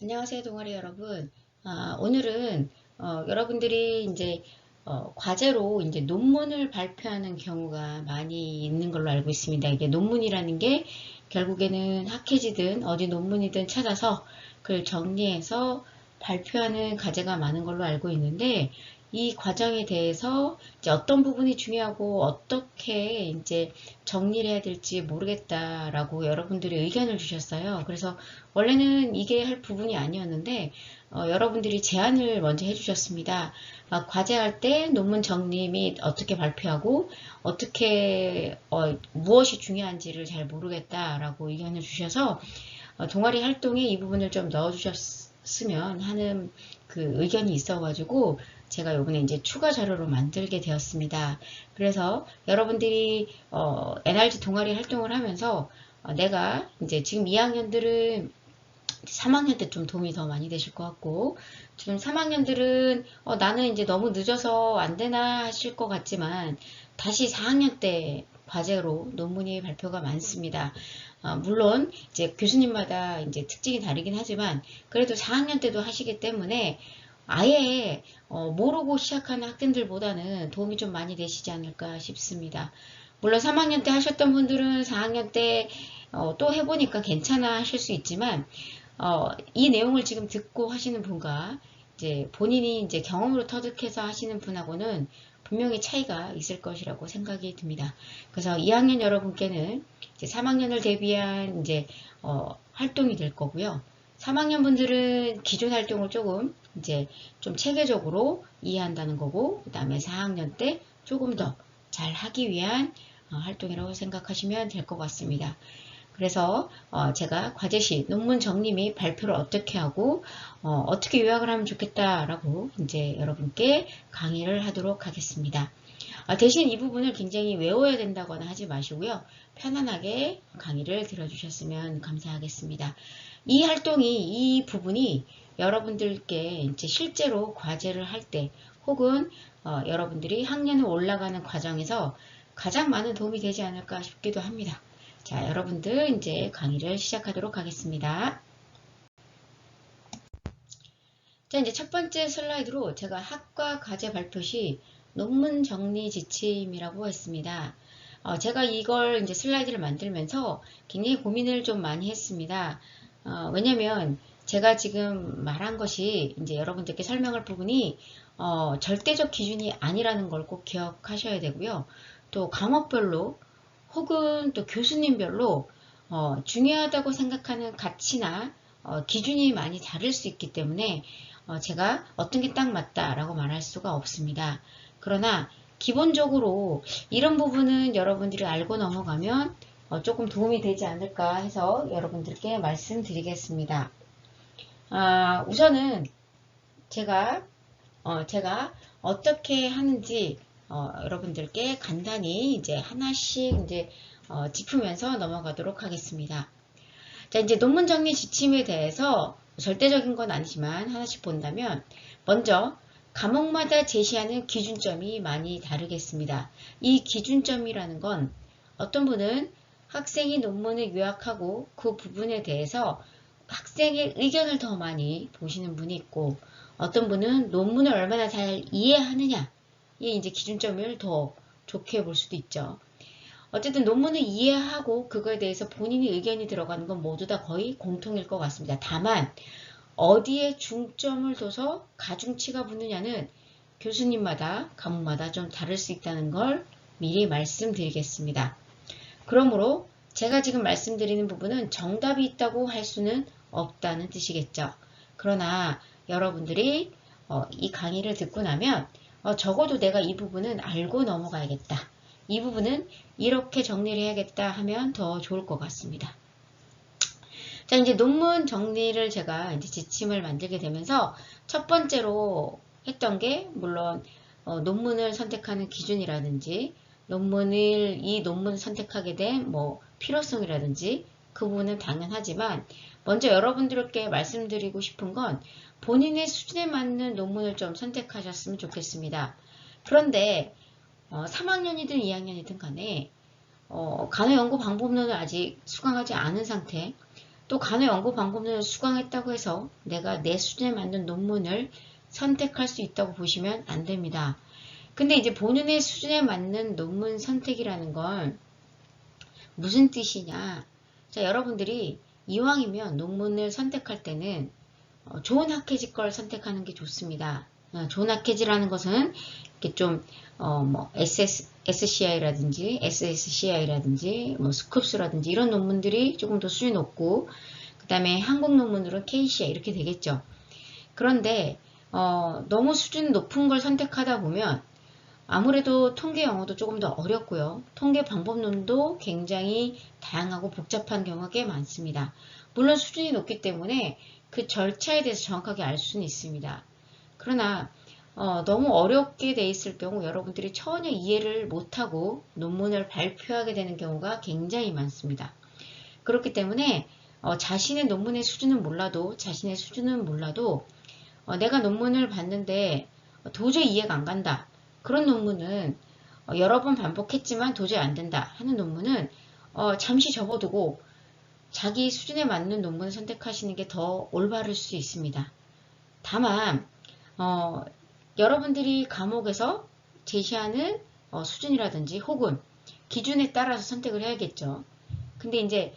안녕하세요, 동아리 여러분. 오늘은 여러분들이 이제 과제로 이제 논문을 발표하는 경우가 많이 있는 걸로 알고 있습니다. 이게 논문이라는 게 결국에는 학회지든 어디 논문이든 찾아서 그걸 정리해서 발표하는 과제가 많은 걸로 알고 있는데, 이 과정에 대해서 이제 어떤 부분이 중요하고 어떻게 이제 정리를 해야 될지 모르겠다라고 여러분들이 의견을 주셨어요. 그래서 원래는 이게 할 부분이 아니었는데 여러분들이 제안을 먼저 해주셨습니다. 과제할 때 논문 정리 및 어떻게 발표하고 어떻게 무엇이 중요한지를 잘 모르겠다라고 의견을 주셔서 동아리 활동에 이 부분을 좀 넣어주셨으면 하는 그 의견이 있어가지고 제가 이번에 이제 추가 자료로 만들게 되었습니다. 그래서 여러분들이 NRG 동아리 활동을 하면서 내가 이제 지금 2학년들은 3학년 때 좀 도움이 더 많이 되실 것 같고, 지금 3학년들은 나는 이제 너무 늦어서 안 되나 하실 것 같지만 다시 4학년 때 과제로 논문이 발표가 많습니다. 물론 이제 교수님마다 이제 특징이 다르긴 하지만 그래도 4학년 때도 하시기 때문에 아예 모르고 시작하는 학생들보다는 도움이 좀 많이 되시지 않을까 싶습니다. 물론 3학년 때 하셨던 분들은 4학년 때 또 해보니까 괜찮아 하실 수 있지만 이 내용을 지금 듣고 하시는 분과 이제 본인이 이제 경험으로 터득해서 하시는 분하고는 분명히 차이가 있을 것이라고 생각이 듭니다. 그래서 2학년 여러분께는 이제 3학년을 대비한 이제 활동이 될 거고요. 3학년 분들은 기존 활동을 조금 이제 좀 체계적으로 이해한다는 거고, 그 다음에 4학년 때 조금 더 잘 하기 위한 활동이라고 생각하시면 될 것 같습니다. 그래서 제가 과제시 논문 정리 및 발표를 어떻게 하고 어떻게 요약을 하면 좋겠다라고 이제 여러분께 강의를 하도록 하겠습니다. 대신 이 부분을 굉장히 외워야 된다거나 하지 마시고요. 편안하게 강의를 들어주셨으면 감사하겠습니다. 이 활동이, 이 부분이 여러분들께 이제 실제로 과제를 할 때 혹은 여러분들이 학년을 올라가는 과정에서 가장 많은 도움이 되지 않을까 싶기도 합니다. 자, 여러분들 이제 강의를 시작하도록 하겠습니다. 자, 이제 첫 번째 슬라이드로 제가 학과 과제 발표 시 논문 정리 지침이라고 했습니다. 제가 이걸 이제 슬라이드를 만들면서 굉장히 고민을 좀 많이 했습니다. 왜냐면 제가 지금 말한 것이 이제 여러분들께 설명할 부분이 절대적 기준이 아니라는 걸 꼭 기억하셔야 되고요. 또 과목별로 혹은 또 교수님별로 중요하다고 생각하는 가치나 기준이 많이 다를 수 있기 때문에 제가 어떤 게 딱 맞다라고 말할 수가 없습니다. 그러나 기본적으로 이런 부분은 여러분들이 알고 넘어가면 조금 도움이 되지 않을까 해서 여러분들께 말씀드리겠습니다. 우선은 제가 어떻게 하는지 여러분들께 간단히 이제 하나씩 이제 짚으면서 넘어가도록 하겠습니다. 자, 이제 논문 정리 지침에 대해서 절대적인 건 아니지만 하나씩 본다면 먼저 과목마다 제시하는 기준점이 많이 다르겠습니다. 이 기준점이라는 건 어떤 분은 학생이 논문을 요약하고 그 부분에 대해서 학생의 의견을 더 많이 보시는 분이 있고 어떤 분은 논문을 얼마나 잘 이해하느냐 이 이제 기준점을 더 좋게 볼 수도 있죠. 어쨌든 논문을 이해하고 그거에 대해서 본인이 의견이 들어가는 건 모두 다 거의 공통일 것 같습니다. 다만 어디에 중점을 둬서 가중치가 붙느냐는 교수님마다 과목마다 좀 다를 수 있다는 걸 미리 말씀드리겠습니다. 그러므로 제가 지금 말씀드리는 부분은 정답이 있다고 할 수는 없다는 뜻이겠죠. 그러나 여러분들이 이 강의를 듣고 나면 적어도 내가 이 부분은 알고 넘어가야겠다. 이 부분은 이렇게 정리를 해야겠다 하면 더 좋을 것 같습니다. 자, 이제 논문 정리를 제가 이제 지침을 만들게 되면서 첫 번째로 했던 게 물론 논문을 선택하는 기준이라든지 이 논문을 선택하게 된 뭐 필요성이라든지 그 부분은 당연하지만 먼저 여러분들께 말씀드리고 싶은 건 본인의 수준에 맞는 논문을 좀 선택하셨으면 좋겠습니다. 그런데 3학년이든 2학년이든 간에 간호연구 방법론을 아직 수강하지 않은 상태 또 간호 연구 방법론을 수강했다고 해서 내가 내 수준에 맞는 논문을 선택할 수 있다고 보시면 안 됩니다. 근데 이제 본인의 수준에 맞는 논문 선택이라는 건 무슨 뜻이냐? 자, 여러분들이 이왕이면 논문을 선택할 때는 좋은 학회지 걸 선택하는 게 좋습니다. 좋은 학회지라는 것은 이렇게 좀 뭐 SCI라든지 SSCI라든지 뭐 스쿱스라든지 이런 논문들이 조금 더 수준이 높고, 그 다음에 한국 논문으로는 KCI 이렇게 되겠죠. 그런데 너무 수준 높은 걸 선택하다 보면 아무래도 통계 영어도 조금 더 어렵고요. 통계 방법론도 굉장히 다양하고 복잡한 경우가 꽤 많습니다. 물론 수준이 높기 때문에 그 절차에 대해서 정확하게 알 수는 있습니다. 그러나 너무 어렵게 돼 있을 경우 여러분들이 전혀 이해를 못하고 논문을 발표하게 되는 경우가 굉장히 많습니다. 그렇기 때문에 자신의 논문의 수준은 몰라도 내가 논문을 봤는데 도저히 이해가 안 간다. 그런 논문은 여러 번 반복했지만 도저히 안 된다 하는 논문은 잠시 접어두고 자기 수준에 맞는 논문을 선택하시는 게 더 올바를 수 있습니다. 다만 여러분들이 과목에서 제시하는 수준이라든지 혹은 기준에 따라서 선택을 해야겠죠. 근데 이제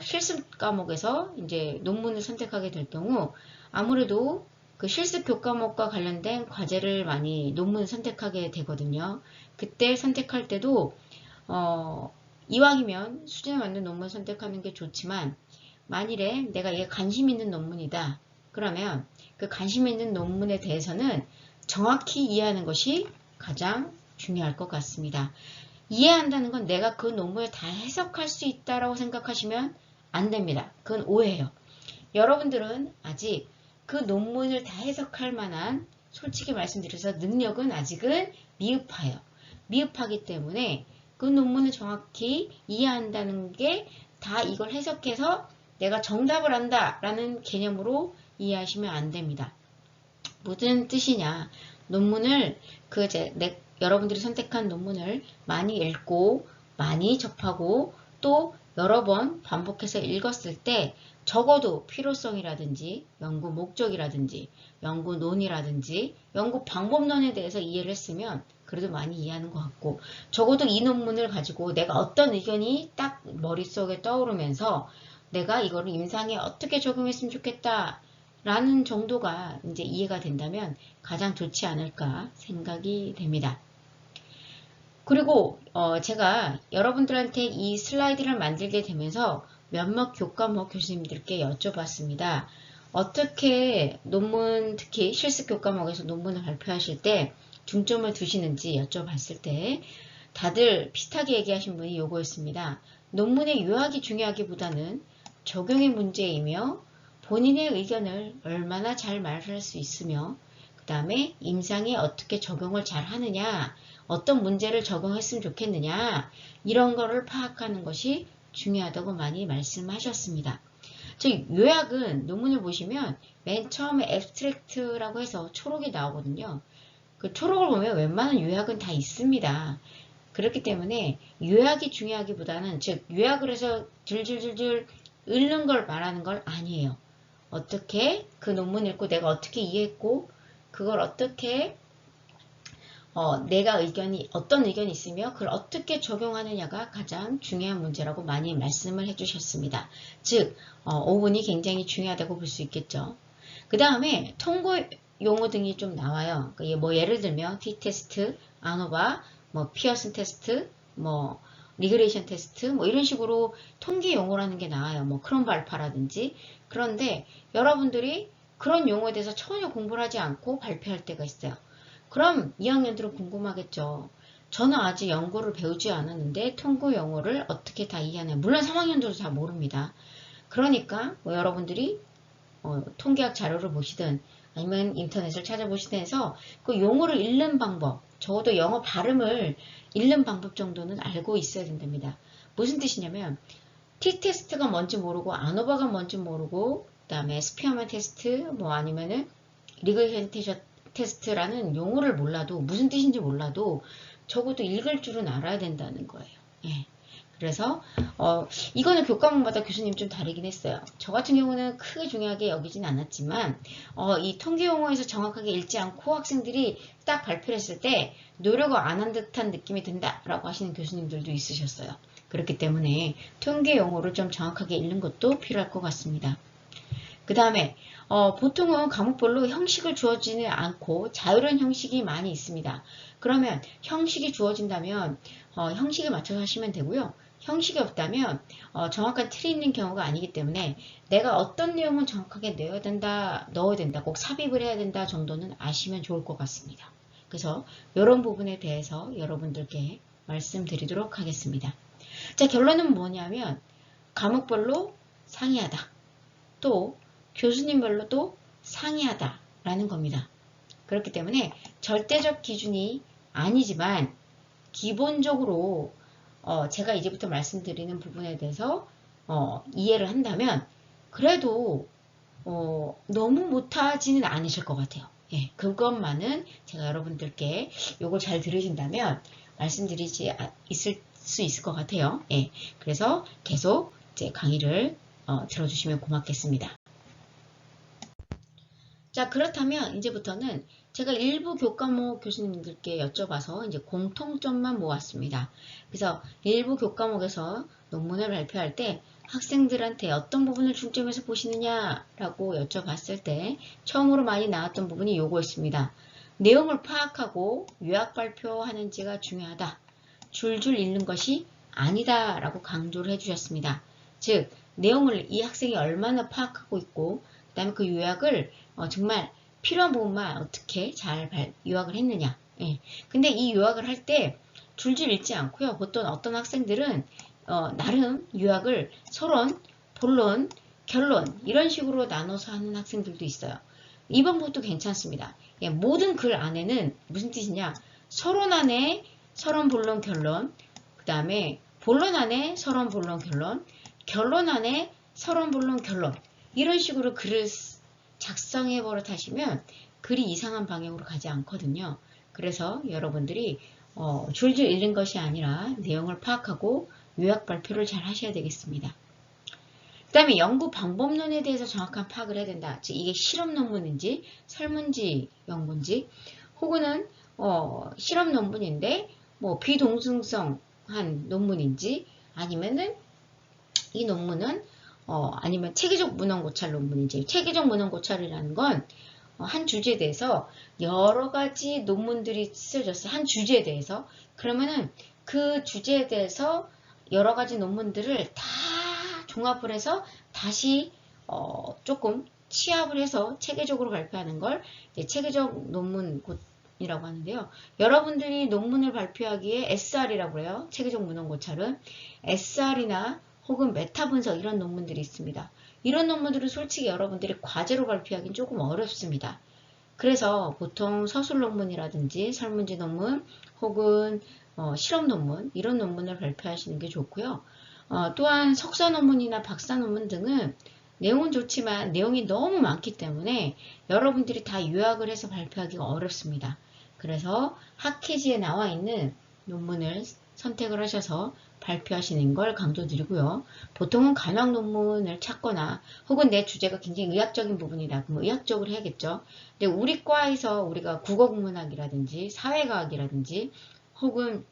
실습 과목에서 이제 논문을 선택하게 될 경우 아무래도 그 실습 교과목과 관련된 과제를 많이 논문을 선택하게 되거든요. 그때 선택할 때도 이왕이면 수준에 맞는 논문 선택하는 게 좋지만 만일에 내가 이게 관심 있는 논문이다. 그러면 그 관심 있는 논문에 대해서는 정확히 이해하는 것이 가장 중요할 것 같습니다. 이해한다는 건 내가 그 논문을 다 해석할 수 있다라고 생각하시면 안 됩니다. 그건 오해예요. 여러분들은 아직 그 논문을 다 해석할 만한, 솔직히 말씀드려서 능력은 아직은 미흡해요. 미흡하기 때문에 그 논문을 정확히 이해한다는 게 다 이걸 해석해서 내가 정답을 안다라는 개념으로 이해하시면 안 됩니다. 무슨 뜻이냐? 논문을 여러분들이 선택한 논문을 많이 읽고 많이 접하고 또 여러 번 반복해서 읽었을 때 적어도 필요성이라든지 연구 목적이라든지 연구 논이라든지 연구 방법론에 대해서 이해를 했으면 그래도 많이 이해하는 것 같고, 적어도 이 논문을 가지고 내가 어떤 의견이 딱 머릿속에 떠오르면서 내가 이거를 임상에 어떻게 적용했으면 좋겠다 라는 정도가 이제 이해가 된다면 가장 좋지 않을까 생각이 됩니다. 그리고 제가 여러분들한테 이 슬라이드를 만들게 되면서 몇몇 교과목 교수님들께 여쭤봤습니다. 어떻게 논문, 특히 실습 교과목에서 논문을 발표하실 때 중점을 두시는지 여쭤봤을 때 다들 비슷하게 얘기하신 분이 요거였습니다. 논문의 요약이 중요하기보다는 적용의 문제이며 본인의 의견을 얼마나 잘 말할 수 있으며 그 다음에 임상에 어떻게 적용을 잘 하느냐, 어떤 문제를 적용했으면 좋겠느냐, 이런 거를 파악하는 것이 중요하다고 많이 말씀하셨습니다. 즉 요약은 논문을 보시면 맨 처음에 앱스트랙트라고 해서 초록이 나오거든요. 그 초록을 보면 웬만한 요약은 다 있습니다. 그렇기 때문에 요약이 중요하기보다는, 즉 요약을 해서 줄줄줄줄 읽는 걸 말하는 걸 아니에요. 어떻게 그 논문 읽고 내가 어떻게 이해했고 그걸 어떻게 내가 어떤 의견이 있으며 그걸 어떻게 적용하느냐가 가장 중요한 문제라고 많이 말씀을 해주셨습니다. 즉 5분이 굉장히 중요하다고 볼 수 있겠죠. 그 다음에 통고 용어 등이 좀 나와요. 뭐 예를 들면 t-테스트, 아노바, 뭐 피어슨 테스트, 뭐 리그레이션 테스트, 뭐 이런 식으로 통계 용어라는 게 나와요. 뭐 크롬바 알파라든지. 그런데 여러분들이 그런 용어에 대해서 전혀 공부를 하지 않고 발표할 때가 있어요. 그럼 2학년들은 궁금하겠죠. 저는 아직 연구를 배우지 않았는데 통고 영어를 어떻게 다 이해하냐. 물론 3학년들도 다 모릅니다. 그러니까 뭐 여러분들이 통계학 자료를 보시든 아니면 인터넷을 찾아보시든 해서 그 용어를 읽는 방법, 적어도 영어 발음을 읽는 방법 정도는 알고 있어야 된답니다. 무슨 뜻이냐면 t-테스트가 뭔지 모르고 아노바가 뭔지 모르고 그 다음에 스피어맨 테스트 뭐 아니면은 리그레이션 테스트라는 용어를 몰라도 무슨 뜻인지 몰라도 적어도 읽을 줄은 알아야 된다는 거예요. 예. 그래서 이거는 교과목마다 교수님 좀 다르긴 했어요. 저 같은 경우는 크게 중요하게 여기진 않았지만 이 통계 용어에서 정확하게 읽지 않고 학생들이 딱 발표를 했을 때 노력을 안 한 듯한 느낌이 든다라고 하시는 교수님들도 있으셨어요. 그렇기 때문에 통계 용어를 좀 정확하게 읽는 것도 필요할 것 같습니다. 그 다음에 보통은 과목별로 형식을 주어지지 않고 자유로운 형식이 많이 있습니다. 그러면 형식이 주어진다면 형식에 맞춰서 하시면 되고요. 형식이 없다면 정확한 틀이 있는 경우가 아니기 때문에 내가 어떤 내용은 정확하게 넣어야 된다, 꼭 삽입을 해야 된다 정도는 아시면 좋을 것 같습니다. 그래서 이런 부분에 대해서 여러분들께 말씀드리도록 하겠습니다. 자, 결론은 뭐냐면 과목별로 상이하다. 또 교수님별로도 상이하다라는 겁니다. 그렇기 때문에 절대적 기준이 아니지만 기본적으로 제가 이제부터 말씀드리는 부분에 대해서 이해를 한다면 그래도 너무 못하지는 않으실 것 같아요. 예, 그것만은 제가 여러분들께 이걸 잘 들으신다면 말씀드리지 있을 수 있을 것 같아요. 예, 그래서 계속 제 강의를 들어주시면 고맙겠습니다. 자, 그렇다면 이제부터는 제가 일부 교과목 교수님들께 여쭤봐서 이제 공통점만 모았습니다. 그래서 일부 교과목에서 논문을 발표할 때 학생들한테 어떤 부분을 중점에서 보시느냐라고 여쭤봤을 때 처음으로 많이 나왔던 부분이 요거였습니다. 내용을 파악하고 요약 발표하는지가 중요하다. 줄줄 읽는 것이 아니다 라고 강조를 해주셨습니다. 즉, 내용을 이 학생이 얼마나 파악하고 있고 그 다음에 그 요약을 정말 필요한 부분만 어떻게 잘 요약을 했느냐. 예. 근데 이 요약을 할 때 줄줄 읽지 않고요. 보통 어떤 학생들은 나름 요약을 서론, 본론, 결론 이런 식으로 나눠서 하는 학생들도 있어요. 이 방법도 괜찮습니다. 예, 모든 글 안에는 무슨 뜻이냐. 서론 안에 서론, 본론, 결론, 그 다음에 본론 안에 서론, 본론, 결론, 결론 안에 서론, 본론, 결론 이런 식으로 글을 작성해 버릇하시면 글이 이상한 방향으로 가지 않거든요. 그래서 여러분들이 줄줄 읽는 것이 아니라 내용을 파악하고 요약 발표를 잘 하셔야 되겠습니다. 그 다음에 연구 방법론에 대해서 정확한 파악을 해야 된다. 즉 이게 실험 논문인지 설문지 연구인지 혹은 실험 논문인데 뭐 비동승성한 논문인지 아니면은 이 논문은 아니면 체계적 문헌 고찰 논문인지. 체계적 문헌 고찰이라는 건 한 주제에 대해서 여러 가지 논문들이 쓰여졌어요. 한 주제에 대해서. 그러면은 그 주제에 대해서 여러 가지 논문들을 다 종합을 해서 다시 조금 취합을 해서 체계적으로 발표하는 걸 체계적 논문이라고 하는데요. 여러분들이 논문을 발표하기에 SR이라고 해요. 체계적 문헌 고찰은. SR이나 혹은 메타 분석 이런 논문들이 있습니다. 이런 논문들은 솔직히 여러분들이 과제로 발표하기는 조금 어렵습니다. 그래서 보통 서술 논문이라든지 설문지 논문 혹은 실험 논문 이런 논문을 발표하시는 게 좋고요. 또한 석사 논문이나 박사 논문 등은 내용은 좋지만 내용이 너무 많기 때문에 여러분들이 다 요약을 해서 발표하기가 어렵습니다. 그래서 학회지에 나와 있는 논문을 선택을 하셔서 발표하시는 걸 강조드리고요. 보통은 간학 논문을 찾거나 혹은 내 주제가 굉장히 의학적인 부분이다. 그럼 의학적으로 해야겠죠. 근데 우리 과에서 우리가 국어국문학이라든지 사회과학이라든지 혹은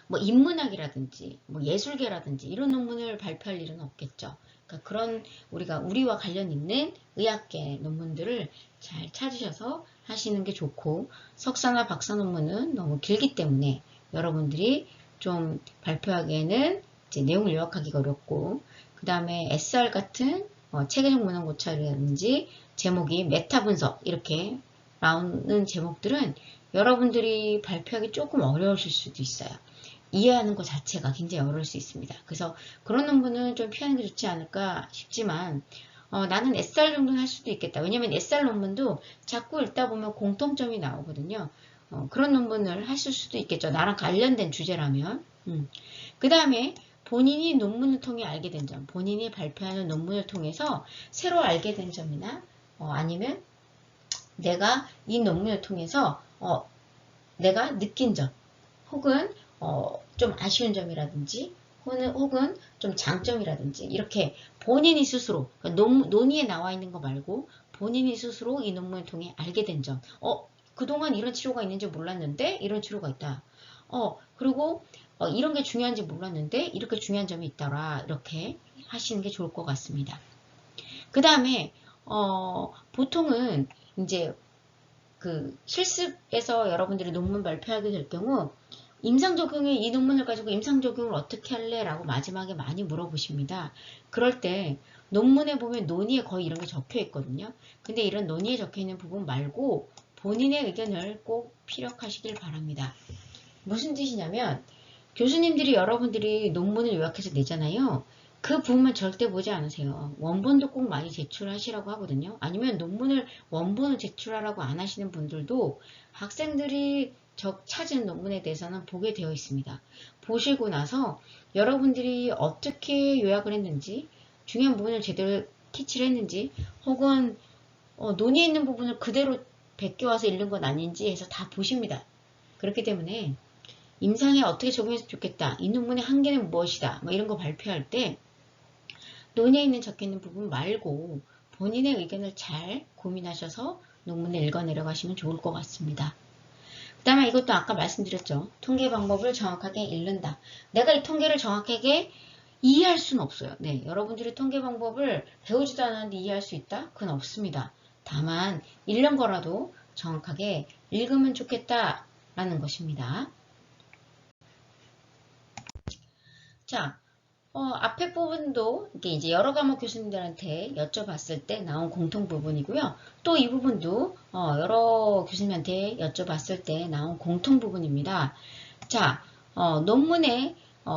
뭐 인문학이라든지 뭐 예술계라든지 이런 논문을 발표할 일은 없겠죠. 그러니까 그런 우리와 관련 있는 의학계 논문들을 잘 찾으셔서 하시는 게 좋고 석사나 박사 논문은 너무 길기 때문에 여러분들이 좀 발표하기에는 이제 내용을 요약하기가 어렵고 그 다음에 SR 같은 체계적 문헌 고찰이라든지 제목이 메타 분석 이렇게 나오는 제목들은 여러분들이 발표하기 조금 어려우실 수도 있어요. 이해하는 것 자체가 굉장히 어려울 수 있습니다. 그래서 그런 논문은 좀 피하는 게 좋지 않을까 싶지만 나는 SR 정도는 할 수도 있겠다. 왜냐면 SR 논문도 자꾸 읽다 보면 공통점이 나오거든요. 그런 논문을 하실 수도 있겠죠. 나랑 관련된 주제라면. 그 다음에 본인이 논문을 통해 알게 된 점, 본인이 발표하는 논문을 통해서 새로 알게 된 점이나 아니면 내가 이 논문을 통해서 내가 느낀 점 혹은 좀 아쉬운 점이라든지 혹은 좀 장점이라든지 이렇게 본인이 스스로 그러니까 논의에 나와 있는 거 말고 본인이 스스로 이 논문을 통해 알게 된 점. 그동안 이런 치료가 있는지 몰랐는데 이런 치료가 있다. 그리고 이런 게 중요한지 몰랐는데 이렇게 중요한 점이 있더라. 이렇게 하시는 게 좋을 것 같습니다. 그 다음에 보통은 이제 그 실습에서 여러분들이 논문 발표하게 될 경우 임상적용에 이 논문을 가지고 임상적용을 어떻게 할래? 라고 마지막에 많이 물어보십니다. 그럴 때 논문에 보면 논의에 거의 이런 게 적혀 있거든요. 근데 이런 논의에 적혀 있는 부분 말고 본인의 의견을 꼭 피력하시길 바랍니다. 무슨 뜻이냐면 교수님들이 여러분들이 논문을 요약해서 내잖아요. 그 부분만 절대 보지 않으세요. 원본도 꼭 많이 제출하시라고 하거든요. 아니면 논문을 원본을 제출하라고 안 하시는 분들도 학생들이 찾은 논문에 대해서는 보게 되어 있습니다. 보시고 나서 여러분들이 어떻게 요약을 했는지 중요한 부분을 제대로 캐치를 했는지 혹은 논의에 있는 부분을 그대로 베껴와서 읽는 건 아닌지 해서 다 보십니다. 그렇기 때문에 임상에 어떻게 적용했으면 좋겠다. 이 논문의 한계는 무엇이다. 뭐 이런 거 발표할 때 논의에 있는 적혀있는 부분 말고 본인의 의견을 잘 고민하셔서 논문을 읽어내려 가시면 좋을 것 같습니다. 그 다음에 이것도 아까 말씀드렸죠. 통계 방법을 정확하게 읽는다. 내가 이 통계를 정확하게 이해할 수는 없어요. 네, 여러분들이 통계 방법을 배우지도 않았는데 이해할 수 있다? 그건 없습니다. 다만 읽는 거라도 정확하게 읽으면 좋겠다라는 것입니다. 자, 앞에 부분도 이제 여러 과목 교수님들한테 여쭤봤을 때 나온 공통 부분이고요. 또 이 부분도 여러 교수님한테 여쭤봤을 때 나온 공통 부분입니다. 자, 논문에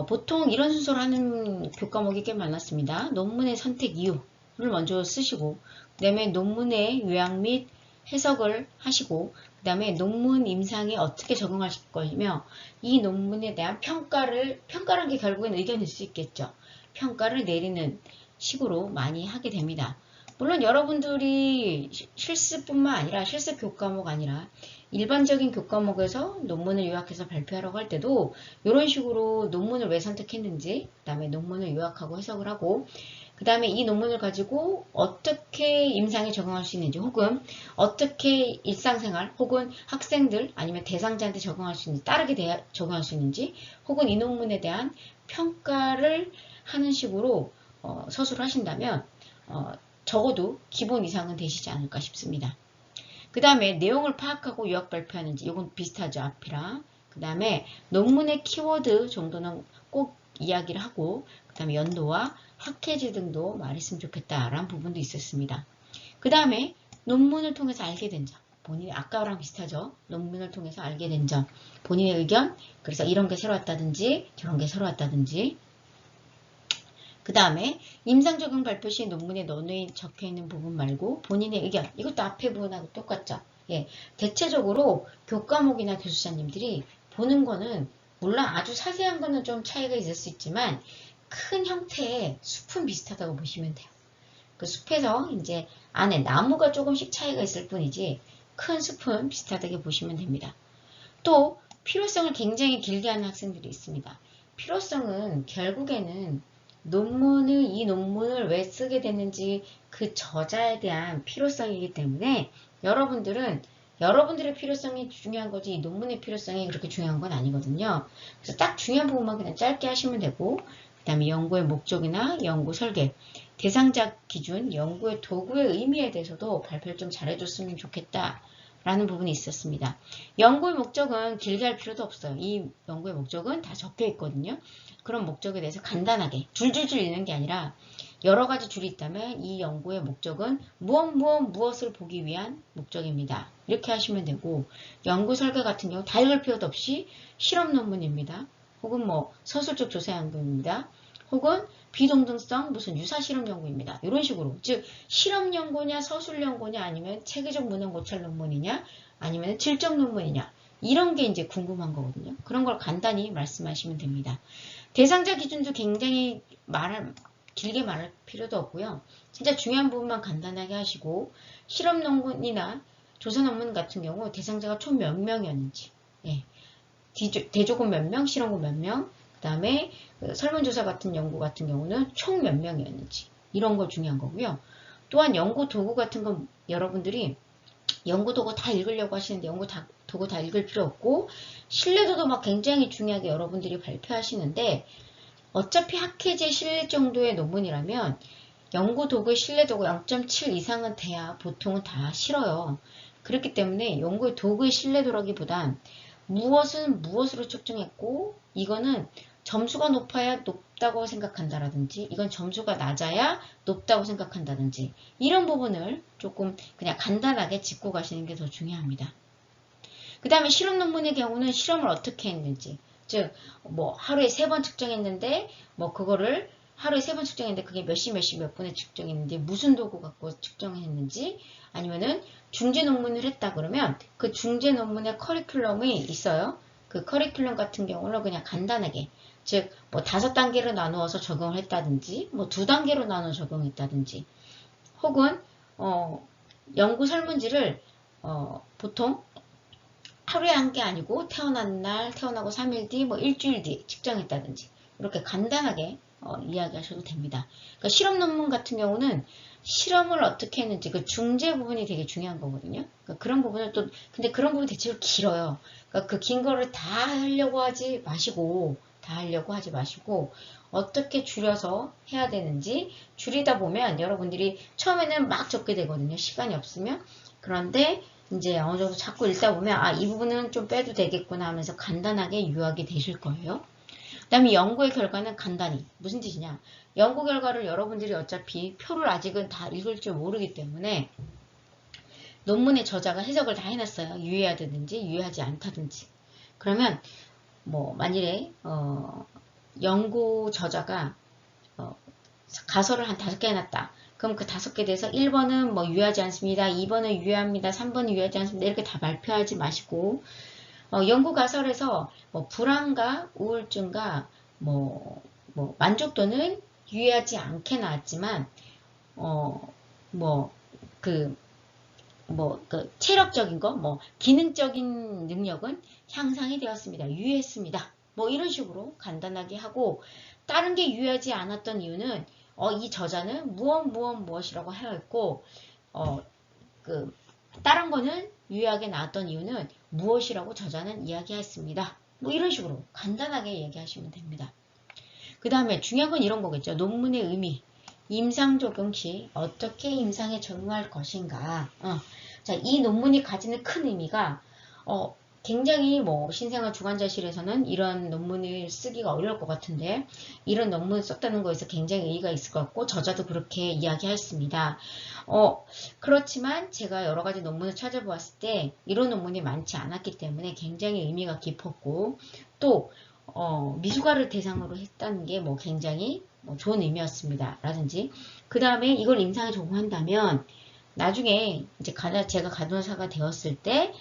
보통 이런 순서로 하는 교과목이 꽤 많았습니다. 논문의 선택 이유를 먼저 쓰시고 그 다음에 논문의 요약 및 해석을 하시고 그 다음에 논문 임상에 어떻게 적용하실 거며 이 논문에 대한 평가라는 게 결국엔 의견일 수 있겠죠. 평가를 내리는 식으로 많이 하게 됩니다. 물론 여러분들이 실습뿐만 아니라 실습 교과목 아니라 일반적인 교과목에서 논문을 요약해서 발표하라고 할 때도 이런 식으로 논문을 왜 선택했는지 그 다음에 논문을 요약하고 해석을 하고 그 다음에 이 논문을 가지고 어떻게 임상에 적용할 수 있는지 혹은 어떻게 일상생활 혹은 학생들 아니면 대상자한테 적용할 수 있는지 따르게 적용할 수 있는지 혹은 이 논문에 대한 평가를 하는 식으로 서술을 하신다면 적어도 기본 이상은 되시지 않을까 싶습니다. 그 다음에 내용을 파악하고 요약 발표하는지 이건 비슷하죠. 앞이랑. 그 다음에 논문의 키워드 정도는 꼭 이야기를 하고 그 다음에 연도와 학회지 등도 말했으면 좋겠다라는 부분도 있었습니다. 그 다음에 논문을 통해서 알게 된 점. 본인이 아까랑 비슷하죠. 논문을 통해서 알게 된 점. 본인의 의견. 그래서 이런 게 새로 왔다든지 저런 게 새로 왔다든지 그 다음에 임상적용 발표 시 논문에 논의에 적혀있는 부분 말고 본인의 의견 이것도 앞에 부분하고 똑같죠. 예, 대체적으로 교과목이나 교수자님들이 보는 거는 물론 아주 자세한 거는 좀 차이가 있을 수 있지만 큰 형태의 숲은 비슷하다고 보시면 돼요. 그 숲에서 이제 안에 나무가 조금씩 차이가 있을 뿐이지 큰 숲은 비슷하다고 보시면 됩니다. 또 필요성을 굉장히 길게 하는 학생들이 있습니다. 필요성은 결국에는 이 논문을 왜 쓰게 됐는지 그 저자에 대한 필요성이기 때문에 여러분들의 필요성이 중요한 거지 이 논문의 필요성이 그렇게 중요한 건 아니거든요. 그래서 딱 중요한 부분만 그냥 짧게 하시면 되고 그 다음에 연구의 목적이나 연구 설계, 대상자 기준, 연구의 도구의 의미에 대해서도 발표를 좀 잘해줬으면 좋겠다. 라는 부분이 있었습니다. 연구의 목적은 길게 할 필요도 없어요. 이 연구의 목적은 다 적혀 있거든요. 그런 목적에 대해서 간단하게 줄줄줄 읽는 게 아니라 여러 가지 줄이 있다면 이 연구의 목적은 무엇을 보기 위한 목적입니다. 이렇게 하시면 되고 연구 설계 같은 경우 다 읽을 필요도 없이 실험 논문입니다. 혹은 뭐 서술적 조사 연구입니다. 혹은 비동등성 무슨 유사 실험 연구입니다. 이런 식으로 즉 실험 연구냐 서술 연구냐 아니면 체계적 문헌 고찰 논문이냐 아니면 질적 논문이냐 이런 게 이제 궁금한 거거든요. 그런 걸 간단히 말씀하시면 됩니다. 대상자 기준도 굉장히 길게 말할 필요도 없고요. 진짜 중요한 부분만 간단하게 하시고 실험 논문이나 조사 논문 같은 경우 대상자가 총 몇 명이었는지 예. 대조군 몇 명, 실험군 몇 명, 그 다음에 설문조사 같은 연구 같은 경우는 총 몇 명이었는지 이런 거 중요한 거고요. 또한 연구 도구 같은 건 여러분들이 연구 도구 다 읽으려고 하시는데 도구 다 읽을 필요 없고 신뢰도도 막 굉장히 중요하게 여러분들이 발표하시는데 어차피 학회제 실릴 정도의 논문이라면 연구 도구의 신뢰도가 0.7 이상은 돼야 보통은 다 실어요. 그렇기 때문에 연구의 도구의 신뢰도라기보단 무엇은 무엇으로 측정했고 이거는 점수가 높아야 높다고 생각한다라든지 이건 점수가 낮아야 높다고 생각한다든지 이런 부분을 조금 그냥 간단하게 짚고 가시는 게 더 중요합니다. 그 다음에 실험 논문의 경우는 실험을 어떻게 했는지 즉 뭐 하루에 3번 측정했는데 뭐 그거를 하루에 3번 측정했는데 그게 몇 시 몇 분에 측정했는지 무슨 도구 갖고 측정했는지 아니면은 중재 논문을 했다 그러면 그 중재 논문의 커리큘럼이 있어요. 그 커리큘럼 같은 경우는 그냥 간단하게 즉 뭐 5단계로 나누어서 적용을 했다든지 뭐 2단계로 나눠 적용했다든지 혹은 연구 설문지를 보통 하루에 한 게 아니고 태어난 날, 태어나고 3일 뒤, 뭐 일주일 뒤 측정했다든지 이렇게 간단하게 이야기하셔도 됩니다. 그러니까 실험 논문 같은 경우는 실험을 어떻게 했는지 그 중재 부분이 되게 중요한 거거든요. 그러니까 그런 부분을 또 근데 그런 부분이 대체로 길어요. 그러니까 그 긴 거를 다 하려고 하지 마시고 어떻게 줄여서 해야 되는지 줄이다 보면 여러분들이 처음에는 막 적게 되거든요. 시간이 없으면. 그런데 이제 어느 정도 자꾸 읽다 보면 이 부분은 좀 빼도 되겠구나 하면서 간단하게 요약이 되실 거예요. 그 다음에 연구의 결과는 간단히 무슨 뜻이냐 연구 결과를 여러분들이 어차피 표를 아직은 다 읽을 줄 모르기 때문에 논문의 저자가 해석을 다 해놨어요. 유의하든지 유의하지 않다든지 그러면 뭐 만일에 연구 저자가 가설을 한 5개 해놨다. 그럼 그 5개 대해서 1번은 뭐 유의하지 않습니다. 2번은 유의합니다. 3번은 유의하지 않습니다. 이렇게 다 발표하지 마시고 연구 가설에서 뭐 불안과 우울증과 뭐 만족도는 유의하지 않게 나왔지만 그 체력적인 거, 뭐 기능적인 능력은 향상이 되었습니다. 유의했습니다. 뭐 이런 식으로 간단하게 하고 다른 게 유의하지 않았던 이유는 이 저자는 무엇이라고 하였고 다른 거는 유의하게 나왔던 이유는 무엇이라고 저자는 이야기했습니다. 뭐 이런 식으로 간단하게 얘기하시면 됩니다. 그 다음에 중요한 건 이런 거겠죠. 논문의 의미. 임상 적용 시 어떻게 임상에 적용할 것인가. 자, 이 논문이 가지는 큰 의미가 굉장히 뭐 신생아 주관자실에서는 이런 논문을 쓰기가 어려울 것 같은데 이런 논문을 썼다는 거에서 굉장히 의의가 있을 것 같고 저자도 그렇게 이야기했습니다. 그렇지만 제가 여러 가지 논문을 찾아보았을 때 이런 논문이 많지 않았기 때문에 굉장히 의미가 깊었고 또 미술가를 대상으로 했다는 게 뭐 굉장히 좋은 의미였습니다. 라든지 그 다음에 이걸 임상에 적용한다면 나중에 이제 제가 간호사가 되었을 때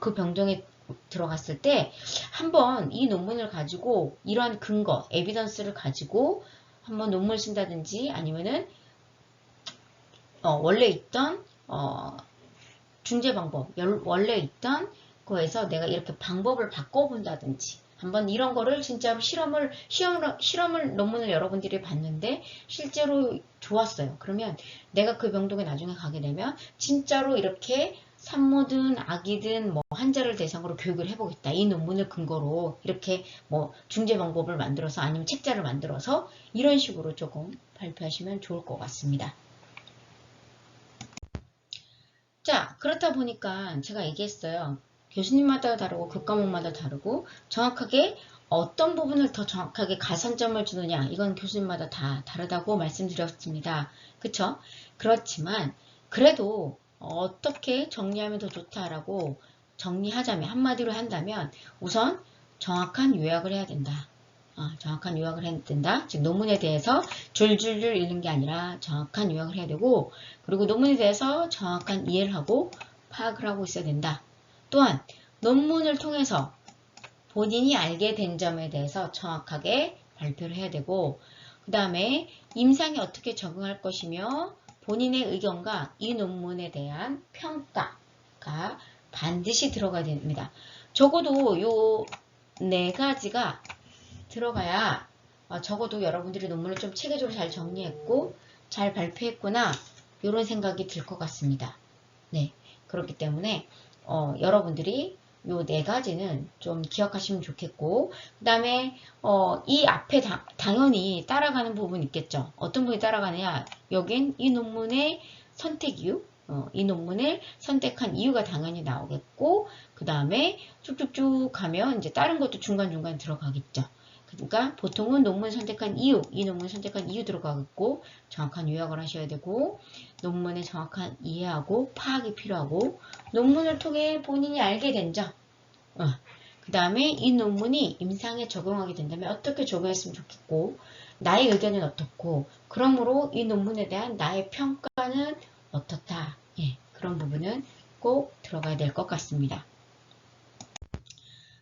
그 병동에 들어갔을 때 한번 이 논문을 가지고 이러한 근거, 에비던스를 가지고 한번 논문을 쓴다든지 아니면은 원래 있던 중재 방법, 원래 있던 거에서 내가 이렇게 방법을 바꿔본다든지 한번 이런 거를 진짜로 실험을 논문을 여러분들이 봤는데 실제로 좋았어요. 그러면 내가 그 병동에 나중에 가게 되면 진짜로 이렇게 산모든 아기든 뭐 환자를 대상으로 교육을 해보겠다. 이 논문을 근거로 이렇게 뭐 중재 방법을 만들어서 아니면 책자를 만들어서 이런 식으로 조금 발표하시면 좋을 것 같습니다. 자, 그렇다 보니까 제가 얘기했어요. 교수님마다 다르고 교과목마다 다르고 정확하게 어떤 부분을 더 정확하게 가산점을 주느냐 이건 교수님마다 다 다르다고 말씀드렸습니다. 그쵸? 그렇지만 그래도 어떻게 정리하면 더 좋다라고 정리하자면 한마디로 한다면 우선 정확한 요약을 해야 된다. 정확한 요약을 해야 된다. 즉 논문에 대해서 줄줄줄 읽는 게 아니라 정확한 요약을 해야 되고 그리고 논문에 대해서 정확한 이해를 하고 파악을 하고 있어야 된다. 또한 논문을 통해서 본인이 알게 된 점에 대해서 정확하게 발표를 해야 되고 그 다음에 임상에 어떻게 적용할 것이며 본인의 의견과 이 논문에 대한 평가가 반드시 들어가야 됩니다. 적어도 요 4가지가 들어가야 적어도 여러분들이 논문을 좀 체계적으로 잘 정리했고 잘 발표했구나 이런 생각이 들 것 같습니다. 네, 그렇기 때문에 여러분들이 요 네 가지는 좀 기억하시면 좋겠고 그 다음에 이 앞에 당연히 따라가는 부분 있겠죠. 어떤 부분이 따라가느냐, 여긴 이 논문의 선택 이유, 이 논문을 선택한 이유가 당연히 나오겠고 그 다음에 쭉쭉쭉 가면 이제 다른 것도 중간중간 들어가겠죠. 그러니까 보통은 논문 선택한 이유, 이 논문 선택한 이유 들어가겠고 정확한 요약을 하셔야 되고 논문의 정확한 이해하고 파악이 필요하고 논문을 통해 본인이 알게 된 점, 그 다음에 이 논문이 임상에 적용하게 된다면 어떻게 적용했으면 좋겠고 나의 의견은 어떻고 그러므로 이 논문에 대한 나의 평가는 어떻다. 예, 그런 부분은 꼭 들어가야 될 것 같습니다.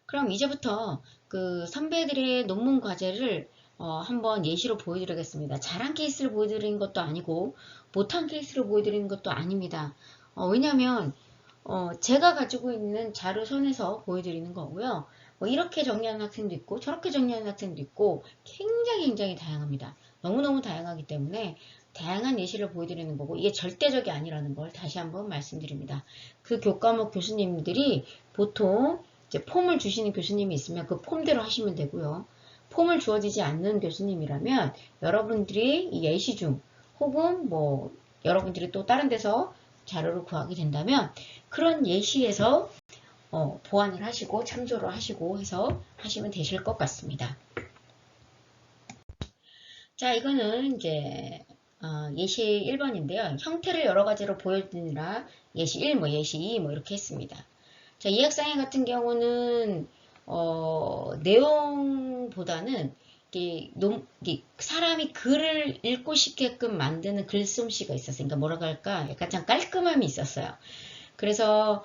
그럼 이제부터 그 선배들의 논문 과제를 한번 예시로 보여드리겠습니다. 잘한 케이스를 보여드리는 것도 아니고 못한 케이스를 보여드리는 것도 아닙니다. 왜냐하면 제가 가지고 있는 자료 선에서 보여드리는 거고요. 뭐 이렇게 정리하는 학생도 있고 저렇게 정리하는 학생도 있고 굉장히 다양합니다. 너무너무 다양하기 때문에 다양한 예시를 보여드리는 거고 이게 절대적이 아니라는 걸 다시 한번 말씀드립니다. 그 교과목 교수님들이 보통 이제 폼을 주시는 교수님이 있으면 그 폼대로 하시면 되고요. 폼을 주어지지 않는 교수님이라면 여러분들이 이 예시 중 혹은 뭐 여러분들이 또 다른 데서 자료를 구하게 된다면 그런 예시에서 보완을 하시고 참조를 하시고 해서 하시면 되실 것 같습니다. 자, 이거는 이제 예시 1번인데요. 형태를 여러 가지로 보여드리느라 예시 1, 뭐 예시 2 뭐 이렇게 했습니다. 자, 이 학생의 같은 경우는 내용보다는 사람이 글을 읽고 싶게끔 만드는 글솜씨가 있었어요. 그러니까 뭐라고 할까? 약간 좀 깔끔함이 있었어요. 그래서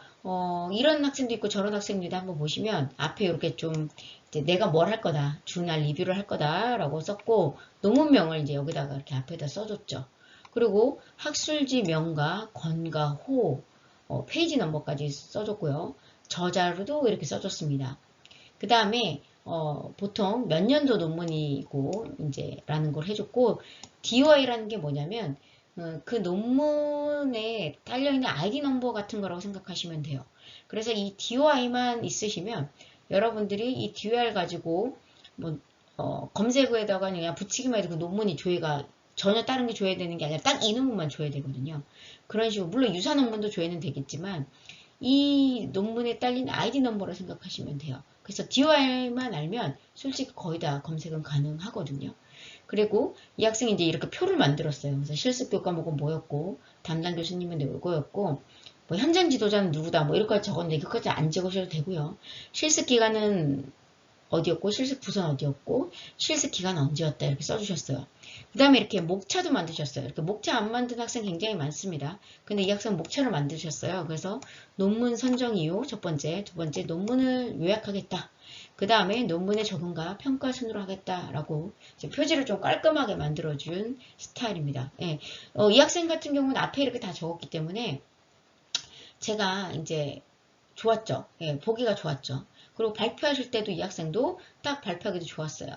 이런 학생도 있고 저런 학생도 있고 한번 보시면 앞에 이렇게 좀 이제 내가 뭘 할 거다, 주날 리뷰를 할 거다라고 썼고 논문명을 이제 여기다가 이렇게 앞에다 써줬죠. 그리고 학술지 명과 권과 호, 페이지 넘버까지 써줬고요. 저자로도 이렇게 써줬습니다. 그 다음에 보통 몇 년도 논문이고 이제 라는 걸 해줬고 DOI라는 게 뭐냐면 그 논문에 딸려있는 ID 넘버 같은 거라고 생각하시면 돼요. 그래서 이 DOI만 있으시면 여러분들이 이 DOI를 가지고 뭐 검색어에다가 그냥 붙이기만 해도 그 논문이 조회가 전혀 다른 게 조회되는 게 아니라 딱 이 논문만 조회되거든요. 그런 식으로 물론 유사 논문도 조회는 되겠지만 이 논문에 딸린 ID 넘버로 생각하시면 돼요. 그래서 DOI만 알면 솔직히 거의 다 검색은 가능하거든요. 그리고 이 학생이 이제 이렇게 표를 만들었어요. 그래서 실습 교과목은 뭐였고, 담당 교수님은 누구였고, 뭐 현장 지도자는 누구다, 뭐 이렇게 적었는데 이것까지 안 적으셔도 되고요. 실습 기간은 어디였고, 실습 부서는 어디였고, 실습 기간 언제였다 이렇게 써주셨어요. 그 다음에 이렇게 목차도 만드셨어요. 이렇게 목차 안 만든 학생 굉장히 많습니다. 근데 이 학생 목차를 만드셨어요. 그래서 논문 선정 이유 첫 번째, 두 번째 논문을 요약하겠다. 그 다음에 논문의 적응과 평가 순으로 하겠다라고 표지를 좀 깔끔하게 만들어준 스타일입니다. 예. 이 학생 같은 경우는 앞에 이렇게 다 적었기 때문에 제가 이제 좋았죠. 예, 보기가 좋았죠. 그리고 발표하실 때도 이 학생도 딱 발표하기도 좋았어요.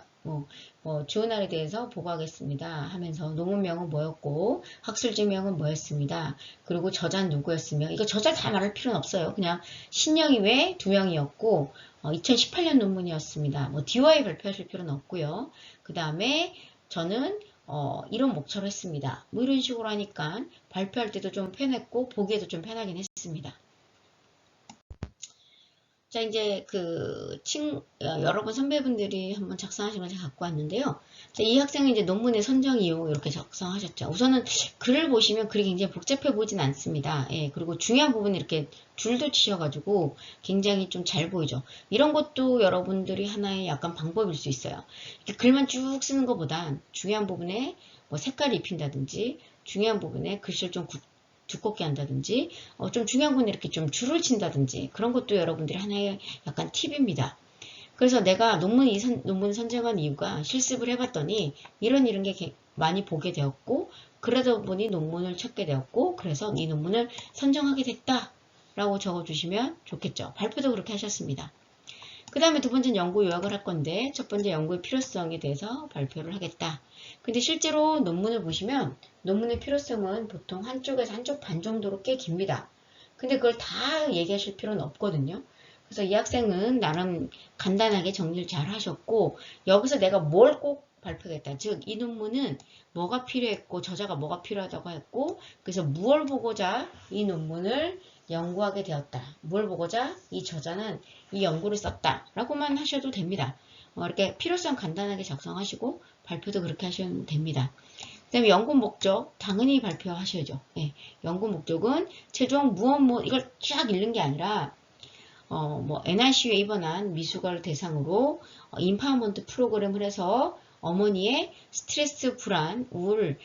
주어날에 대해서 보고하겠습니다 하면서 논문명은 뭐였고 학술지명은 뭐였습니다. 그리고 저자는 누구였으며 이거 저자 다 말할 필요는 없어요. 그냥 신영 이외에 2명이었고 2018년 논문이었습니다. 뭐 DOI 발표하실 필요는 없고요. 그 다음에 저는 이런 목차로 했습니다. 뭐 이런 식으로 하니까 발표할 때도 좀 편했고 보기에도 좀 편하긴 했습니다. 자, 이제 여러분 선배분들이 한번 작성하신 걸 제가 갖고 왔는데요. 자, 이 학생은 이제 논문의 선정 이유 이렇게 작성하셨죠. 우선은 글을 보시면 글이 굉장히 복잡해 보이진 않습니다. 예, 그리고 중요한 부분은 이렇게 줄도 치셔가지고 굉장히 좀 잘 보이죠. 이런 것도 여러분들이 하나의 약간 방법일 수 있어요. 이렇게 글만 쭉 쓰는 것보다 중요한 부분에 뭐 색깔을 입힌다든지 중요한 부분에 글씨를 좀 두껍게 한다든지 좀 중요한 부분에 이렇게 좀 줄을 친다든지 그런 것도 여러분들이 하나의 약간 팁입니다. 그래서 내가 논문 선정한 이유가 실습을 해봤더니 이런 게 많이 보게 되었고 그러다 보니 논문을 찾게 되었고 그래서 이 논문을 선정하게 됐다 라고 적어주시면 좋겠죠. 발표도 그렇게 하셨습니다. 그 다음에 두 번째는 연구 요약을 할 건데 첫 번째 연구의 필요성에 대해서 발표를 하겠다. 근데 실제로 논문을 보시면 논문의 필요성은 보통 한쪽에서 한쪽 반 정도로 꽤 깁니다. 근데 그걸 다 얘기하실 필요는 없거든요. 그래서 이 학생은 나름 간단하게 정리를 잘 하셨고 여기서 내가 뭘 꼭 발표했다. 즉 이 논문은 뭐가 필요했고 저자가 뭐가 필요하다고 했고 그래서 무엇을 보고자 이 논문을 연구하게 되었다. 뭘 보고자 이 저자는 이 연구를 썼다. 라고만 하셔도 됩니다. 이렇게 필요성 간단하게 작성하시고 발표도 그렇게 하시면 됩니다. 그 다음에 연구 목적 당연히 발표하셔야죠. 네, 연구 목적은 최종 이걸 쫙 읽는 게 아니라 NICU에 입원한 미숙아를 대상으로 임파워먼트 프로그램을 해서 어머니의 스트레스, 불안, 우울,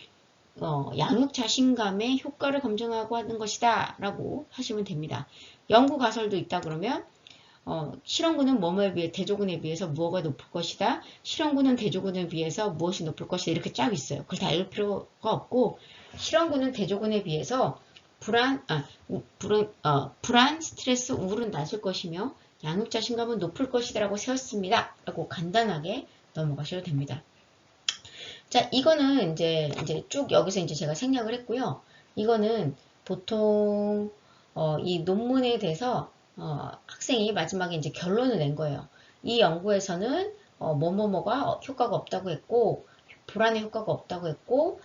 양육 자신감의 효과를 검증하고 하는 것이다 라고 하시면 됩니다. 연구 가설도 있다 그러면 실험군은 뭐뭐에 비해 대조군에 비해서 무엇가 높을 것이다. 실험군은 대조군에 비해서 무엇이 높을 것이다. 이렇게 쫙 있어요. 그걸 다 읽을 필요가 없고 실험군은 대조군에 비해서 불안, 스트레스, 우울은 낮을 것이며 양육 자신감은 높을 것이다 라고 세웠습니다. 라고 간단하게 넘어가셔도 됩니다. 자, 이거는 이제 쭉 여기서 이제 제가 생략을 했고요. 이거는 보통 이 논문에 대해서 학생이 마지막에 이제 결론을 낸 거예요. 이 연구에서는 뭐뭐뭐가 효과가 없다고 했고 불안의 효과가 없다고 했고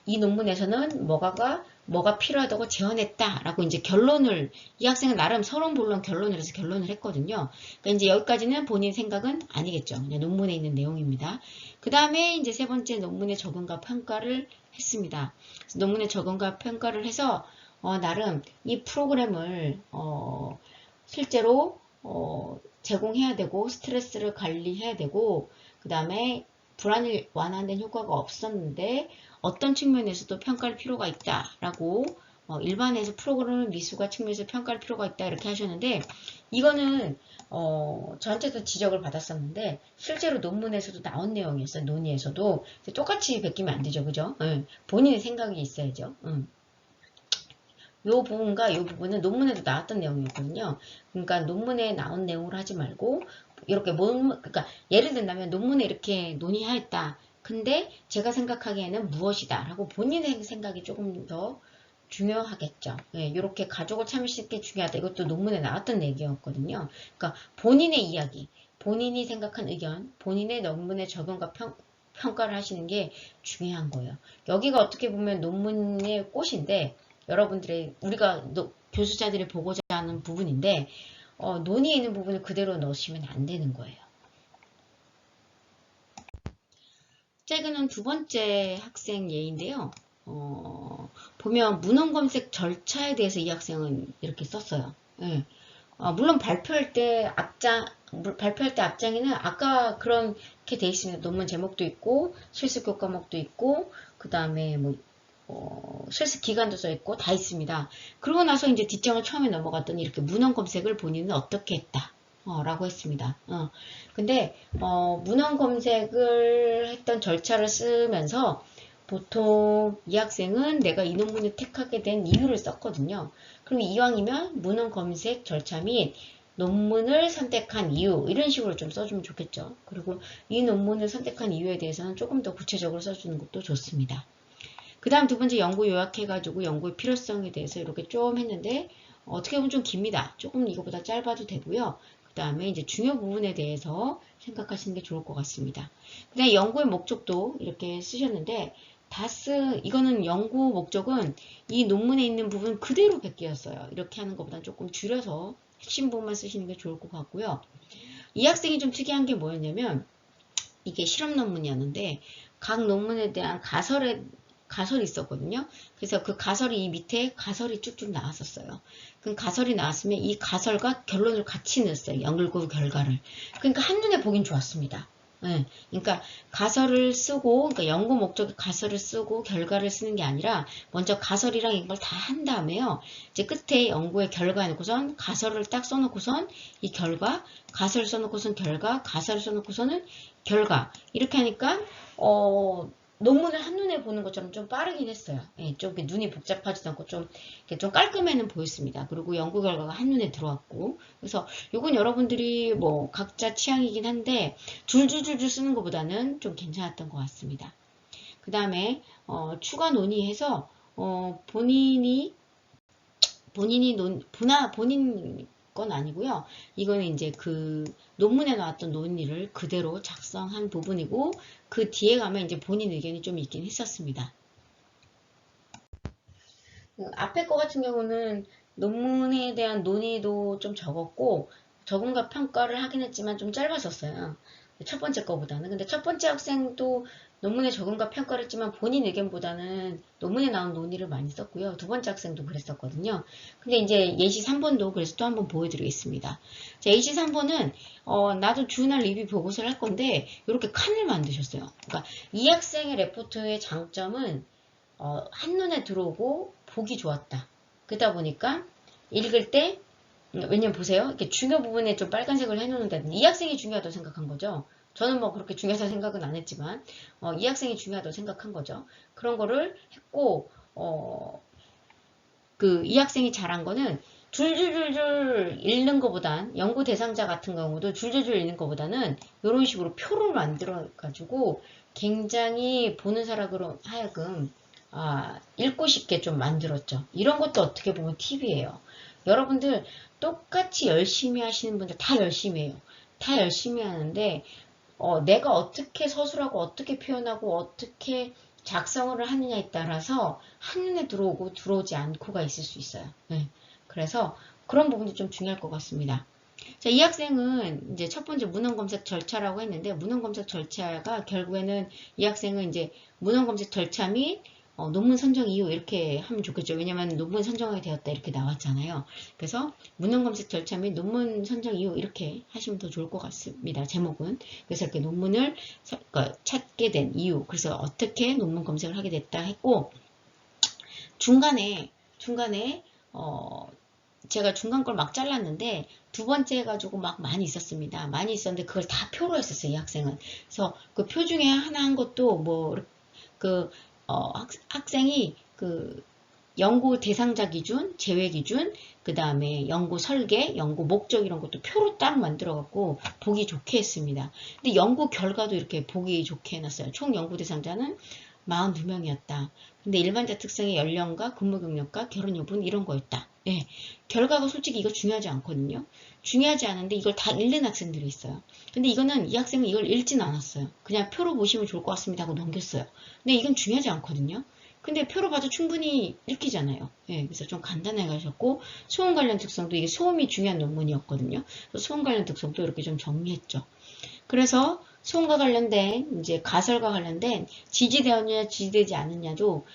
이 논문에서는 뭐가 필요하다고 제언했다라고 이제 결론을 이 학생은 나름 서론본론 결론을 해서 결론을 했거든요. 그러니까 이제 여기까지는 본인 생각은 아니겠죠. 그냥 논문에 있는 내용입니다. 그 다음에 이제 세 번째 논문의 적용과 평가를 했습니다. 논문의 적용과 평가를 해서 나름 이 프로그램을 실제로 제공해야 되고 스트레스를 관리해야 되고 그 다음에 불안을 완화하는 효과가 없었는데 어떤 측면에서도 평가할 필요가 있다라고 일반에서 프로그램 미숙아 측면에서 평가할 필요가 있다 이렇게 하셨는데 이거는 저한테도 지적을 받았었는데 실제로 논문에서도 나온 내용이었어요. 논의에서도 똑같이 베끼면 안 되죠, 그죠? 본인의 생각이 있어야죠. 요 부분과 요 부분은 논문에도 나왔던 내용이었거든요. 그러니까 논문에 나온 내용으로 하지 말고 이렇게 그러니까 예를 든다면 논문에 이렇게 논의하였다. 근데 제가 생각하기에는 무엇이다 라고 본인의 생각이 조금 더 중요하겠죠. 예, 이렇게 가족을 참으실 게 중요하다. 이것도 논문에 나왔던 얘기였거든요. 그러니까 본인의 이야기, 본인이 생각한 의견, 본인의 논문의 적용과 평가를 하시는 게 중요한 거예요. 여기가 어떻게 보면 논문의 꽃인데 여러분들의 우리가 교수자들이 보고자 하는 부분인데 논의에 있는 부분을 그대로 넣으시면 안 되는 거예요. 자, 이거는 두 번째 학생 예인데요. 보면 문헌 검색 절차에 대해서 이 학생은 이렇게 썼어요. 예. 물론 발표할 때 앞장에는 아까 그렇게 돼 있습니다. 논문 제목도 있고 실습 교과목도 있고 그 다음에 실습 기간도 써 있고 다 있습니다. 그러고 나서 이제 뒷장을 처음에 넘어갔더니 이렇게 문헌 검색을 본인은 어떻게 했다. 라고 했습니다. 근데 문헌 검색을 했던 절차를 쓰면서 보통 이 학생은 내가 이 논문을 택하게 된 이유를 썼거든요. 그럼 이왕이면 문헌 검색 절차 및 논문을 선택한 이유 이런 식으로 좀 써주면 좋겠죠. 그리고 이 논문을 선택한 이유에 대해서는 조금 더 구체적으로 써주는 것도 좋습니다. 그 다음 두 번째 연구 요약해가지고 연구의 필요성에 대해서 이렇게 좀 했는데 어떻게 보면 좀 깁니다. 조금 이거보다 짧아도 되고요. 그 다음에 이제 중요 부분에 대해서 생각하시는 게 좋을 것 같습니다. 그 다음에 연구의 목적도 이렇게 쓰셨는데 이거는 연구 목적은 이 논문에 있는 부분 그대로 베끼었어요. 이렇게 하는 것보다 조금 줄여서 핵심 부분만 쓰시는 게 좋을 것 같고요. 이 학생이 좀 특이한 게 뭐였냐면 이게 실험 논문이었는데 각 논문에 대한 가설이 있었거든요. 그래서 그 가설이 이 밑에 가설이 쭉쭉 나왔었어요. 그럼 가설이 나왔으면 이 가설과 결론을 같이 넣었어요. 연구 결과를. 그러니까 한눈에 보긴 좋았습니다. 네. 그러니까 가설을 쓰고, 그러니까 연구 목적의 가설을 쓰고 결과를 쓰는 게 아니라 먼저 가설이랑 이걸 다 한 다음에요. 이제 끝에 연구의 결과 해놓고선 가설을 딱 써놓고선 이 결과, 가설 써놓고선 결과, 가설을 써놓고서는 결과 이렇게 하니까 논문을 한눈에 보는 것처럼 좀 빠르긴 했어요. 예, 좀 눈이 복잡하지도 않고 좀 깔끔해는 보였습니다. 그리고 연구 결과가 한눈에 들어왔고, 그래서 이건 여러분들이 뭐 각자 취향이긴 한데 줄줄줄줄 쓰는 것보다는 좀 괜찮았던 것 같습니다. 그 다음에 추가 논의해서 본인 건 아니고요. 이거는 이제 그 논문에 나왔던 논의를 그대로 작성한 부분이고, 그 뒤에 가면 이제 본인 의견이 좀 있긴 했었습니다. 앞에 거 같은 경우는 논문에 대한 논의도 좀 적었고, 적응과 평가를 하긴 했지만 좀 짧았었어요. 첫 번째 거보다는. 근데 첫 번째 학생도 논문에 적응과 평가를 했지만 본인 의견보다는 논문에 나온 논의를 많이 썼고요. 두 번째 학생도 그랬었거든요. 근데 이제 예시 3번도 그래서 또 한번 보여드리겠습니다. 자, 예시 3번은 나도 주날 리뷰 보고서를 할 건데 이렇게 칸을 만드셨어요. 그러니까 이 학생의 레포트의 장점은 한눈에 들어오고 보기 좋았다. 그러다 보니까 읽을 때 왜냐면 보세요. 이렇게 중요 부분에 좀 빨간색을 해놓는다든지 이 학생이 중요하다고 생각한 거죠. 저는 뭐 그렇게 중요하다고 생각은 안 했지만 이 학생이 중요하다고 생각한 거죠. 그런 거를 했고 이 학생이 잘한 거는 줄줄줄줄 읽는 것보단 연구 대상자 같은 경우도 줄줄줄 읽는 것보다는 이런 식으로 표를 만들어 가지고 굉장히 보는 사람으로 하여금 읽고 싶게 좀 만들었죠. 이런 것도 어떻게 보면 팁이에요. 여러분들 똑같이 열심히 하시는 분들 다 열심히 해요. 다 열심히 하는데 내가 어떻게 서술하고 어떻게 표현하고 어떻게 작성을 하느냐에 따라서 한눈에 들어오고 들어오지 않고가 있을 수 있어요. 네. 그래서 그런 부분도 좀 중요할 것 같습니다. 자, 이 학생은 이제 첫 번째 문헌 검색 절차라고 했는데 문헌 검색 절차가 결국에는 이 학생은 이제 문헌 검색 절차 및 논문 선정 이유 이렇게 하면 좋겠죠. 왜냐면 논문 선정하게 되었다 이렇게 나왔잖아요. 그래서 문헌 검색 절차 및 논문 선정 이유 이렇게 하시면 더 좋을 것 같습니다. 제목은. 그래서 이렇게 논문을 찾게 된 이유. 그래서 어떻게 논문 검색을 하게 됐다 했고 중간에 제가 중간 걸 막 잘랐는데 두 번째 해가지고 막 많이 있었습니다. 많이 있었는데 그걸 다 표로 했었어요. 이 학생은. 그래서 그 표 중에 하나 한 것도 학생이 연구 대상자 기준, 제외 기준, 그 다음에 연구 설계, 연구 목적 이런 것도 표로 딱 만들어갖고 보기 좋게 했습니다. 근데 연구 결과도 이렇게 보기 좋게 해놨어요. 총 연구 대상자는 42명이었다. 근데 일반자 특성의 연령과 근무 경력과 결혼 여부는 이런 거였다. 예. 결과가 솔직히 이거 중요하지 않거든요. 중요하지 않은데 이걸 다 읽는 학생들이 있어요. 근데 이거는 이 학생은 이걸 읽진 않았어요. 그냥 표로 보시면 좋을 것 같습니다 하고 넘겼어요. 근데 이건 중요하지 않거든요. 근데 표로 봐도 충분히 읽히잖아요. 예, 그래서 좀 간단하게 하셨고 소음 관련 특성도 이게 소음이 중요한 논문이었거든요. 그래서 소음 관련 특성도 이렇게 좀 정리했죠. 그래서 소음과 관련된 이제 가설과 관련된 지지되었느냐 지지되지 않느냐도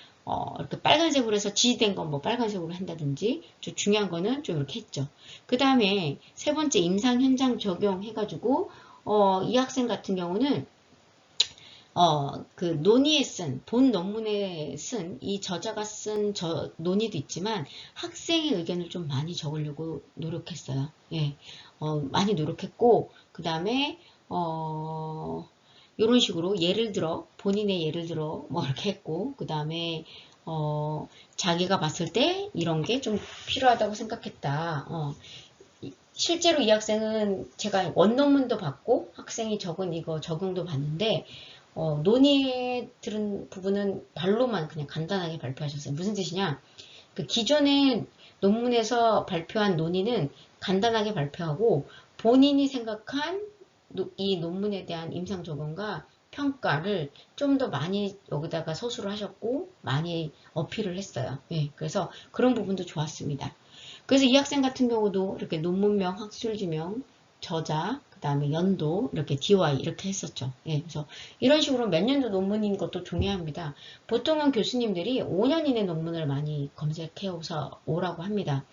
이렇게 빨간색으로 해서 지지된 건 뭐 빨간색으로 한다든지 좀 중요한 거는 좀 이렇게 했죠. 그 다음에 세 번째 임상 현장 적용해가지고 이 학생 같은 경우는 그 논의에 본 논문에 이 저자가 쓴 논의도 있지만 학생의 의견을 좀 많이 적으려고 노력했어요. 예, 많이 노력했고, 그 다음에, 이런 식으로 예를 들어, 본인의 예를 들어, 뭐 이렇게 했고, 그 다음에, 자기가 봤을 때 이런 게 좀 필요하다고 생각했다. 실제로 이 학생은 제가 원논문도 봤고, 학생이 적은 이거 적용도 봤는데, 논의에 들은 부분은 발로만 그냥 간단하게 발표하셨어요. 무슨 뜻이냐? 그 기존의 논문에서 발표한 논의는 간단하게 발표하고 본인이 생각한 이 논문에 대한 임상 적용과 평가를 좀 더 많이 여기다가 서술을 하셨고 많이 어필을 했어요. 예, 그래서 그런 부분도 좋았습니다. 그래서 이 학생 같은 경우도 이렇게 논문명, 학술지명, 저자, 그 다음에 연도, 이렇게 DY 이렇게 했었죠. 예, 그래서 이런 식으로 몇 년도 논문인 것도 중요합니다. 보통은 교수님들이 5년 이내 논문을 많이 검색해서 오라고 합니다.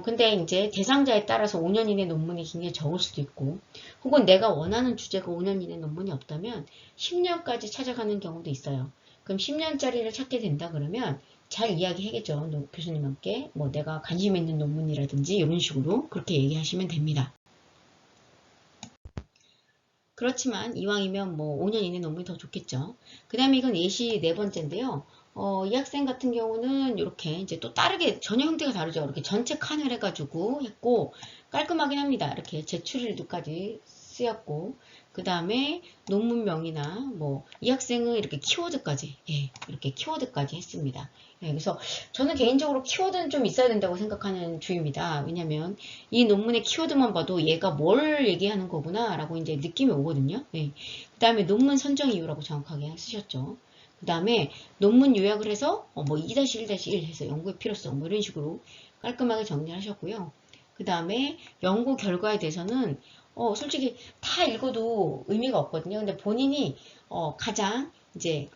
근데 이제 대상자에 따라서 5년 이내 논문이 굉장히 적을 수도 있고, 혹은 내가 원하는 주제가 5년 이내 논문이 없다면 10년까지 찾아가는 경우도 있어요. 그럼 10년짜리를 찾게 된다 그러면 잘 이야기하겠죠. 교수님께 뭐 내가 관심 있는 논문이라든지 이런 식으로 그렇게 얘기하시면 됩니다. 그렇지만 이왕이면 뭐 5년 이내 논문이 더 좋겠죠. 그 다음에 이건 예시 네 번째인데요. 이 학생 같은 경우는 이렇게 이제 또 다르게 전혀 형태가 다르죠. 이렇게 전체 칸을 해가지고 했고 깔끔하긴 합니다. 이렇게 제출일도까지 쓰였고 그 다음에 논문명이나 뭐 이 학생은 이렇게 키워드까지 이렇게 키워드까지 했습니다. 그래서 저는 개인적으로 키워드는 좀 있어야 된다고 생각하는 주의입니다. 왜냐면 이 논문의 키워드만 봐도 얘가 뭘 얘기하는 거구나 라고 이제 느낌이 오거든요. 그 다음에 논문 선정 이유라고 정확하게 쓰셨죠. 그 다음에 논문 요약을 해서 뭐 2-1-1 해서 연구의 필요성 뭐 이런 식으로 깔끔하게 정리를 하셨고요. 그 다음에 연구 결과에 대해서는 솔직히 다 읽어도 의미가 없거든요. 근데 본인이 가장 이제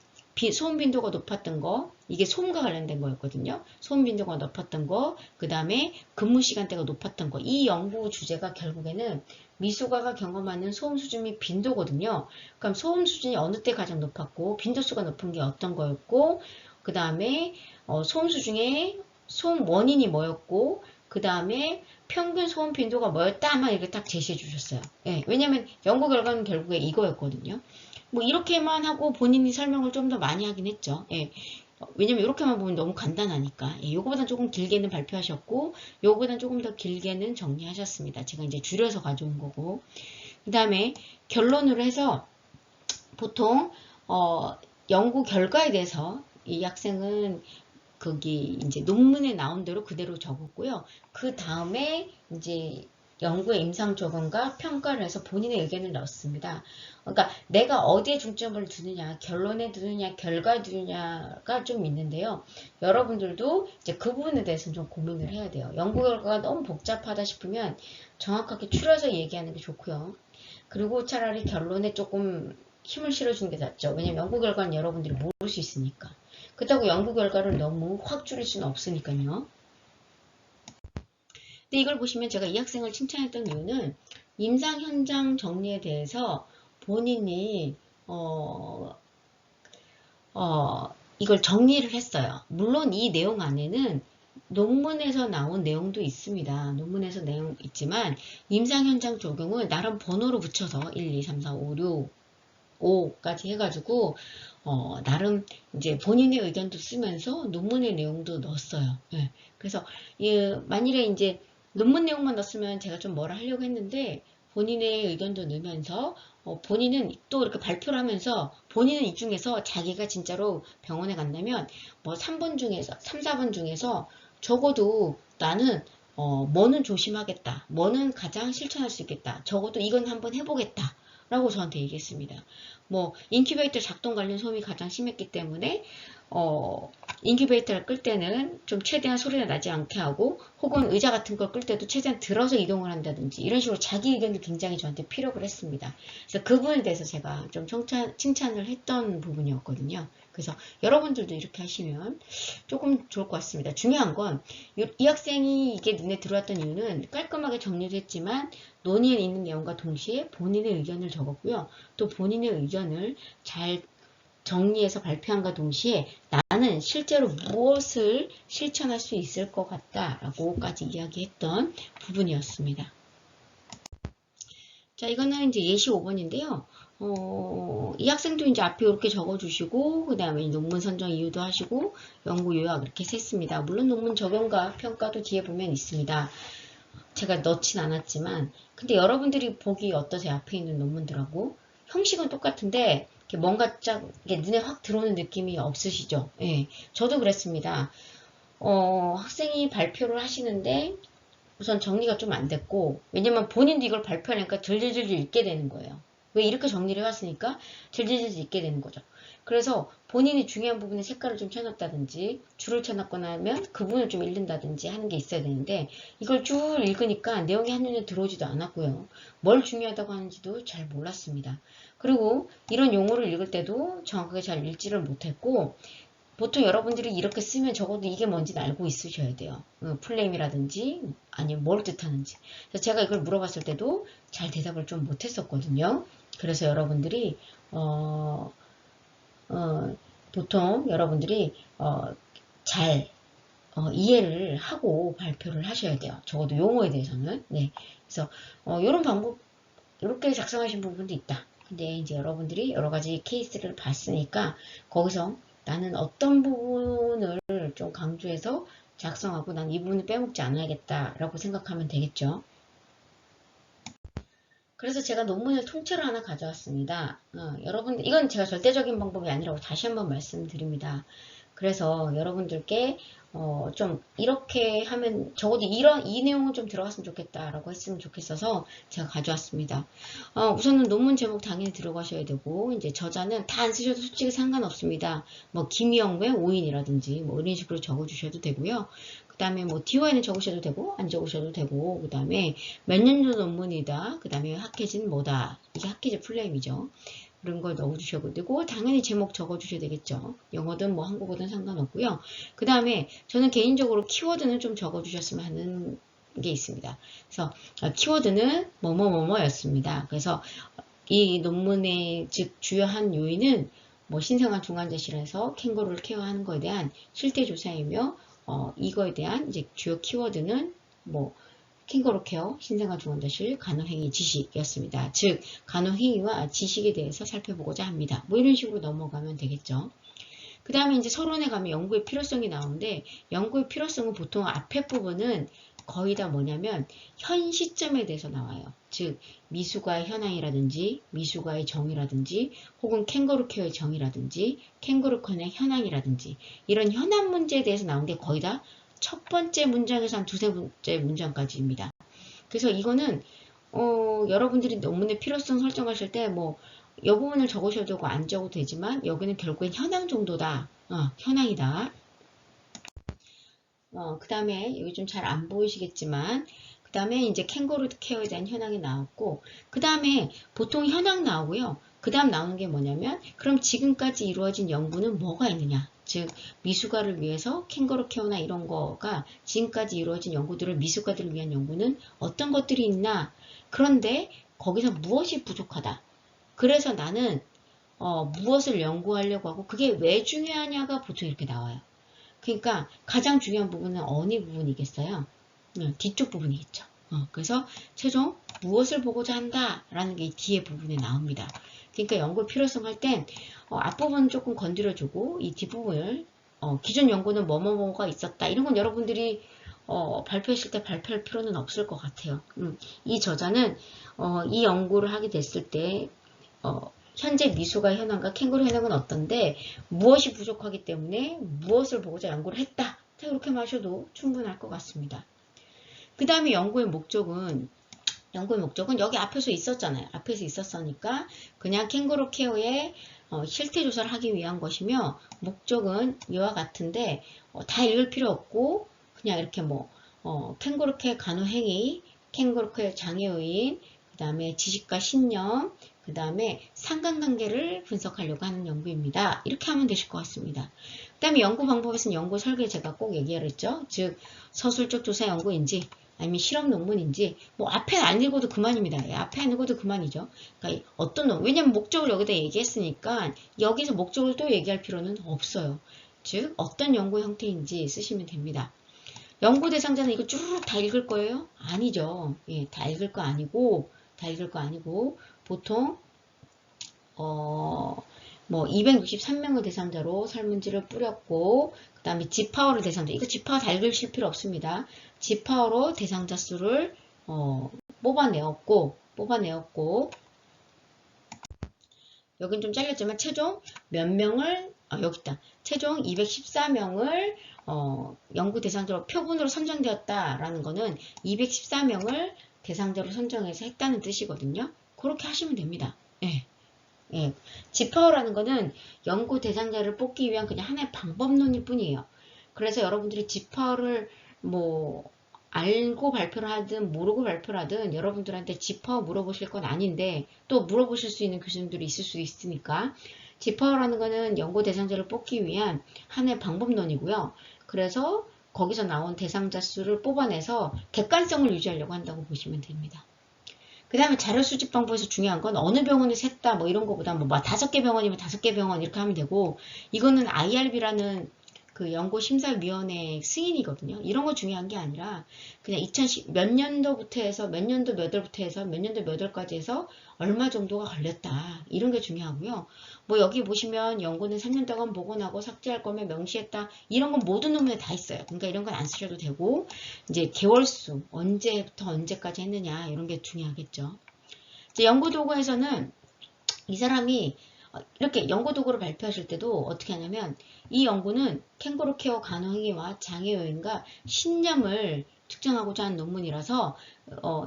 소음 빈도가 높았던 거, 이게 소음과 관련된 거였거든요. 소음 빈도가 높았던 거, 그 다음에 근무 시간대가 높았던 거, 이 연구 주제가 결국에는 미숙아가 경험하는 소음 수준 및 빈도거든요. 그럼 소음 수준이 어느 때 가장 높았고, 빈도수가 높은 게 어떤 거였고, 그 다음에 소음 수준의 소음 원인이 뭐였고, 그 다음에 평균 소음 빈도가 뭐였다만 이렇게 딱 제시해 주셨어요. 왜냐면 연구 결과는 결국에 이거였거든요. 뭐 이렇게만 하고 본인이 설명을 좀 더 많이 하긴 했죠. 왜냐면 이렇게만 보면 너무 간단하니까. 요거보다 조금 길게는 발표하셨고 요거보다 조금 더 길게는 정리하셨습니다. 제가 이제 줄여서 가져온 거고. 그 다음에 결론으로 해서 보통 연구 결과에 대해서 이 학생은 거기 이제 논문에 나온 대로 그대로 적었고요. 그 다음에 이제 연구의 임상 조건과 평가를 해서 본인의 의견을 넣었습니다. 그러니까 내가 어디에 중점을 두느냐, 결론에 두느냐, 결과에 두느냐가 좀 있는데요. 여러분들도 이제 그 부분에 대해서는 좀 고민을 해야 돼요. 연구 결과가 너무 복잡하다 싶으면 정확하게 추려서 얘기하는 게 좋고요. 그리고 차라리 결론에 조금 힘을 실어주는 게 낫죠. 왜냐면 연구 결과는 여러분들이 모를 수 있으니까. 그렇다고 연구 결과를 너무 확 줄일 수는 없으니까요. 근데 이걸 보시면 제가 이 학생을 칭찬했던 이유는 임상 현장 정리에 대해서 본인이 이걸 정리를 했어요. 물론 이 내용 안에는 논문에서 나온 내용도 있습니다. 논문에서 내용 있지만 임상 현장 적용은 나름 번호로 붙여서 1, 2, 3, 4, 5, 6, 5까지 해가지고 나름 이제 본인의 의견도 쓰면서 논문의 내용도 넣었어요. 그래서 만일에 이제 논문 내용만 넣었으면 제가 좀 뭐라 하려고 했는데 본인의 의견도 넣으면서 본인은 또 이렇게 발표를 하면서 본인은 이 중에서 자기가 진짜로 병원에 간다면 뭐 3번 중에서 3, 4번 중에서 적어도 나는 뭐는 조심하겠다. 뭐는 가장 실천할 수 있겠다. 적어도 이건 한번 해보겠다. 라고 저한테 얘기했습니다. 뭐 인큐베이터 작동 관련 소음이 가장 심했기 때문에 인큐베이터를 끌 때는 좀 최대한 소리가 나지 않게 하고 혹은 의자 같은 걸 끌 때도 최대한 들어서 이동을 한다든지 이런 식으로 자기 의견을 굉장히 저한테 피력을 했습니다. 그래서 그 부분에 대해서 제가 좀 칭찬을 했던 부분이었거든요. 그래서 여러분들도 이렇게 하시면 조금 좋을 것 같습니다. 중요한 건 이 학생이 이게 눈에 들어왔던 이유는 깔끔하게 정리를 했지만 논의에 있는 내용과 동시에 본인의 의견을 적었고요. 또 본인의 의견을 잘 정리해서 발표한과 동시에 나는 실제로 무엇을 실천할 수 있을 것 같다라고까지 이야기했던 부분이었습니다. 자, 이거는 이제 예시 5번인데요. 이 학생도 이제 앞에 이렇게 적어주시고, 그 다음에 논문 선정 이유도 하시고, 연구 요약 이렇게 했습니다. 물론 논문 적용과 평가도 뒤에 보면 있습니다. 제가 넣진 않았지만, 근데 여러분들이 보기 어떠세요? 앞에 있는 논문들하고. 형식은 똑같은데, 뭔가 쫙 눈에 확 들어오는 느낌이 없으시죠? 예, 저도 그랬습니다. 학생이 발표를 하시는데, 우선 정리가 좀 안 됐고, 왜냐면 본인도 이걸 발표하니까 질질질 읽게 되는 거예요. 왜 이렇게 정리를 해왔으니까 질질질 읽게 되는 거죠. 그래서 본인이 중요한 부분에 색깔을 좀 쳐놨다든지 줄을 쳐놨거나 하면 그 부분을 좀 읽는다든지 하는 게 있어야 되는데 이걸 쭉 읽으니까 내용이 한눈에 들어오지도 않았고요. 뭘 중요하다고 하는지도 잘 몰랐습니다. 그리고 이런 용어를 읽을 때도 정확하게 잘 읽지를 못했고 보통 여러분들이 이렇게 쓰면 적어도 이게 뭔지는 알고 있으셔야 돼요. 플레임이라든지 아니면 뭘 뜻하는지. 그래서 제가 이걸 물어봤을 때도 잘 대답을 좀 못했었거든요. 그래서 여러분들이 보통 여러분들이 잘 이해를 하고 발표를 하셔야 돼요. 적어도 용어에 대해서는. 네. 그래서 이런 방법 이렇게 작성하신 부분도 있다. 근데 이제 여러분들이 여러 가지 케이스를 봤으니까 거기서 나는 어떤 부분을 좀 강조해서 작성하고 난 이 부분을 빼먹지 않아야겠다라고 생각하면 되겠죠. 그래서 제가 논문을 통째로 하나 가져왔습니다. 여러분, 이건 제가 절대적인 방법이 아니라고 다시 한번 말씀드립니다. 그래서 여러분들께 좀 이렇게 하면 적어도 이 내용은 좀 들어갔으면 좋겠다라고 했으면 좋겠어서 제가 가져왔습니다. 우선은 논문 제목 당연히 들어가셔야 되고 이제 저자는 다 안 쓰셔도 솔직히 상관없습니다. 뭐 김영배 오인이라든지 뭐 이런 식으로 적어주셔도 되고요. 그 다음에 뭐 DOI는 적으셔도 되고 안 적으셔도 되고 그 다음에 몇 년 전 논문이다. 그 다음에 학회진 뭐다. 이게 학회지 플레임이죠. 그런 걸 넣어주셔도 되고 당연히 제목 적어주셔야 되겠죠. 영어든 뭐 한국어든 상관없고요. 그 다음에 저는 개인적으로 키워드는 좀 적어주셨으면 하는 게 있습니다. 그래서 키워드는 뭐뭐뭐뭐였습니다. 그래서 이 논문의 즉 주요한 요인은 뭐 신생아 중환자실에서 캥거루를 케어하는 것에 대한 실태 조사이며 이거에 대한 이제 주요 키워드는 뭐 캥거루 케어, 신생아 중환자실, 간호행위 지식이었습니다. 즉 간호행위와 지식에 대해서 살펴보고자 합니다. 뭐 이런 식으로 넘어가면 되겠죠. 그 다음에 이제 서론에 가면 연구의 필요성이 나오는데 연구의 필요성은 보통 앞에 부분은 거의 다 뭐냐면 현 시점에 대해서 나와요. 즉 미숙아의 현황이라든지 미숙아의 정의라든지 혹은 캥거루 케어의 정의라든지 캥거루 케어의 현황이라든지 이런 현황 문제에 대해서 나온 게 거의 다 첫 번째 문장에서 한 두세 번째 문장까지입니다. 그래서 이거는 여러분들이 논문의 필요성 설정하실 때 뭐 이 부분을 적으셔도 되고 안 적어도 되지만 여기는 결국엔 현황 정도다. 현황이다. 그 다음에 여기 좀 잘 안 보이시겠지만 그 다음에 이제 캥거루 케어에 대한 현황이 나왔고 그 다음에 보통 현황 나오고요. 그 다음 나오는 게 뭐냐면 그럼 지금까지 이루어진 연구는 뭐가 있느냐. 즉 미숙아를 위해서 캥거루 케어나 이런 거가 지금까지 이루어진 연구들을 미숙아들을 위한 연구는 어떤 것들이 있나. 그런데 거기서 무엇이 부족하다. 그래서 나는 무엇을 연구하려고 하고 그게 왜 중요하냐가 보통 이렇게 나와요. 그러니까 가장 중요한 부분은 어느 부분이겠어요? 뒤쪽 부분이겠죠. 그래서 최종 무엇을 보고자 한다라는 게 뒤에 부분에 나옵니다. 그러니까 연구 필요성 할 땐 앞부분은 조금 건드려주고 이 뒷부분을 기존 연구는 뭐뭐뭐가 있었다. 이런 건 여러분들이 발표하실 때 발표할 필요는 없을 것 같아요. 이 저자는 이 연구를 하게 됐을 때 현재 미숙아 현황과 캥거루 현황은 어떤데 무엇이 부족하기 때문에 무엇을 보고자 연구를 했다. 이렇게 마셔도 충분할 것 같습니다. 그 다음에 연구의 목적은 여기 앞에서 있었잖아요. 앞에서 있었으니까 그냥 캥거루 케어의 실태 조사를 하기 위한 것이며 목적은 이와 같은데 다 읽을 필요 없고 그냥 이렇게 뭐 캥거루 케어 간호 행위, 캥거루 케어 장애 요인, 그 다음에 지식과 신념, 그 다음에 상관관계를 분석하려고 하는 연구입니다. 이렇게 하면 되실 것 같습니다. 그 다음에 연구 방법에서는 연구 설계 제가 꼭 얘기하랬죠. 즉 서술적 조사 연구인지 아니면 실험 논문인지 뭐 앞에 안 읽어도 그만입니다. 앞에 안 읽어도 그만이죠. 그러니까 어떤 논문, 왜냐면 목적을 여기다 얘기했으니까 여기서 목적을 또 얘기할 필요는 없어요. 즉 어떤 연구 형태인지 쓰시면 됩니다. 연구 대상자는 이거 쭈르륵 다 읽을 거예요? 아니죠. 예, 다 읽을 거 아니고 보통 뭐 263명을 대상자로 설문지를 뿌렸고 그 다음에 지파워를 대상자, 이거 지파워 다 읽으실 필요 없습니다. 지파워로 대상자 수를 뽑아내었고 여긴 좀 잘렸지만 최종 몇 명을 여기 있다. 최종 214명을 연구 대상자로 표본으로 선정되었다라는 거는 214명을 대상자로 선정해서 했다는 뜻이거든요. 그렇게 하시면 됩니다. 예. 예. 지파워라는 거는 연구 대상자를 뽑기 위한 그냥 하나의 방법론일 뿐이에요. 그래서 여러분들이 지파워를 뭐 알고 발표를 하든 모르고 발표를 하든 여러분들한테 지파워 물어보실 건 아닌데 또 물어보실 수 있는 교수님들이 있을 수 있으니까 지파워라는 거는 연구 대상자를 뽑기 위한 하나의 방법론이고요. 그래서 거기서 나온 대상자 수를 뽑아내서 객관성을 유지하려고 한다고 보시면 됩니다. 그 다음에 자료 수집 방법에서 중요한 건 어느 병원에서 했다 뭐 이런 거보다 뭐 5개 병원이면 5개 병원 이렇게 하면 되고 이거는 IRB라는 그 연구심사위원회 승인이거든요. 이런 거 중요한 게 아니라 그냥 2010 몇 년도부터 해서 몇 년도 몇 월부터 해서 몇 년도 몇 월까지 해서 얼마 정도가 걸렸다. 이런 게 중요하고요. 뭐 여기 보시면 연구는 3년 동안 보고나고 삭제할 거면 명시했다. 이런 건 모든 논문에 다 있어요. 그러니까 이런 건 안 쓰셔도 되고 이제 개월수 언제부터 언제까지 했느냐 이런 게 중요하겠죠. 이제 연구도구에서는 이 사람이 이렇게 연구도구를 발표하실 때도 어떻게 하냐면 이 연구는 캥거루 케어 간호행위와 장애 요인과 신념을 측정하고자 한 논문이라서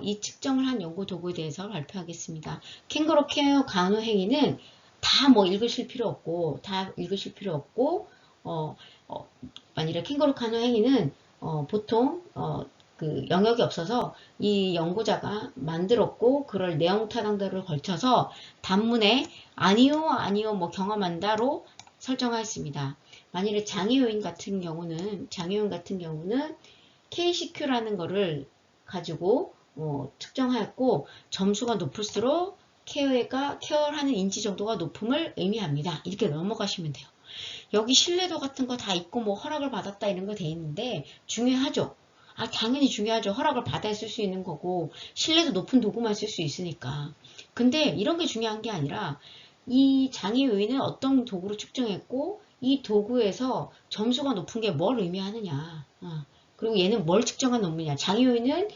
이 측정을 한 연구도구에 대해서 발표하겠습니다. 캥거루 케어 간호행위는 다 뭐 읽으실 필요 없고 만일에 캥거루 간호행위는 보통 그 영역이 없어서 이 연구자가 만들었고 그럴 내용 타당도를 걸쳐서 단문에 아니요 뭐 경험한다로 설정하였습니다. 만일에 장애 요인 같은 경우는 KCQ라는 거를 가지고 측정하였고 점수가 높을수록 케어하는 인지 정도가 높음을 의미합니다. 이렇게 넘어가시면 돼요. 여기 신뢰도 같은 거 다 있고 뭐 허락을 받았다 이런 거 돼 있는데 중요하죠. 당연히 중요하죠. 허락을 받아야 쓸 수 있는 거고 신뢰도 높은 도구만 쓸 수 있으니까. 근데 이런 게 중요한 게 아니라 이 장애 요인은 어떤 도구로 측정했고 이 도구에서 점수가 높은 게 뭘 의미하느냐. 그리고 얘는 뭘 측정한 논문이냐. 장애 요인은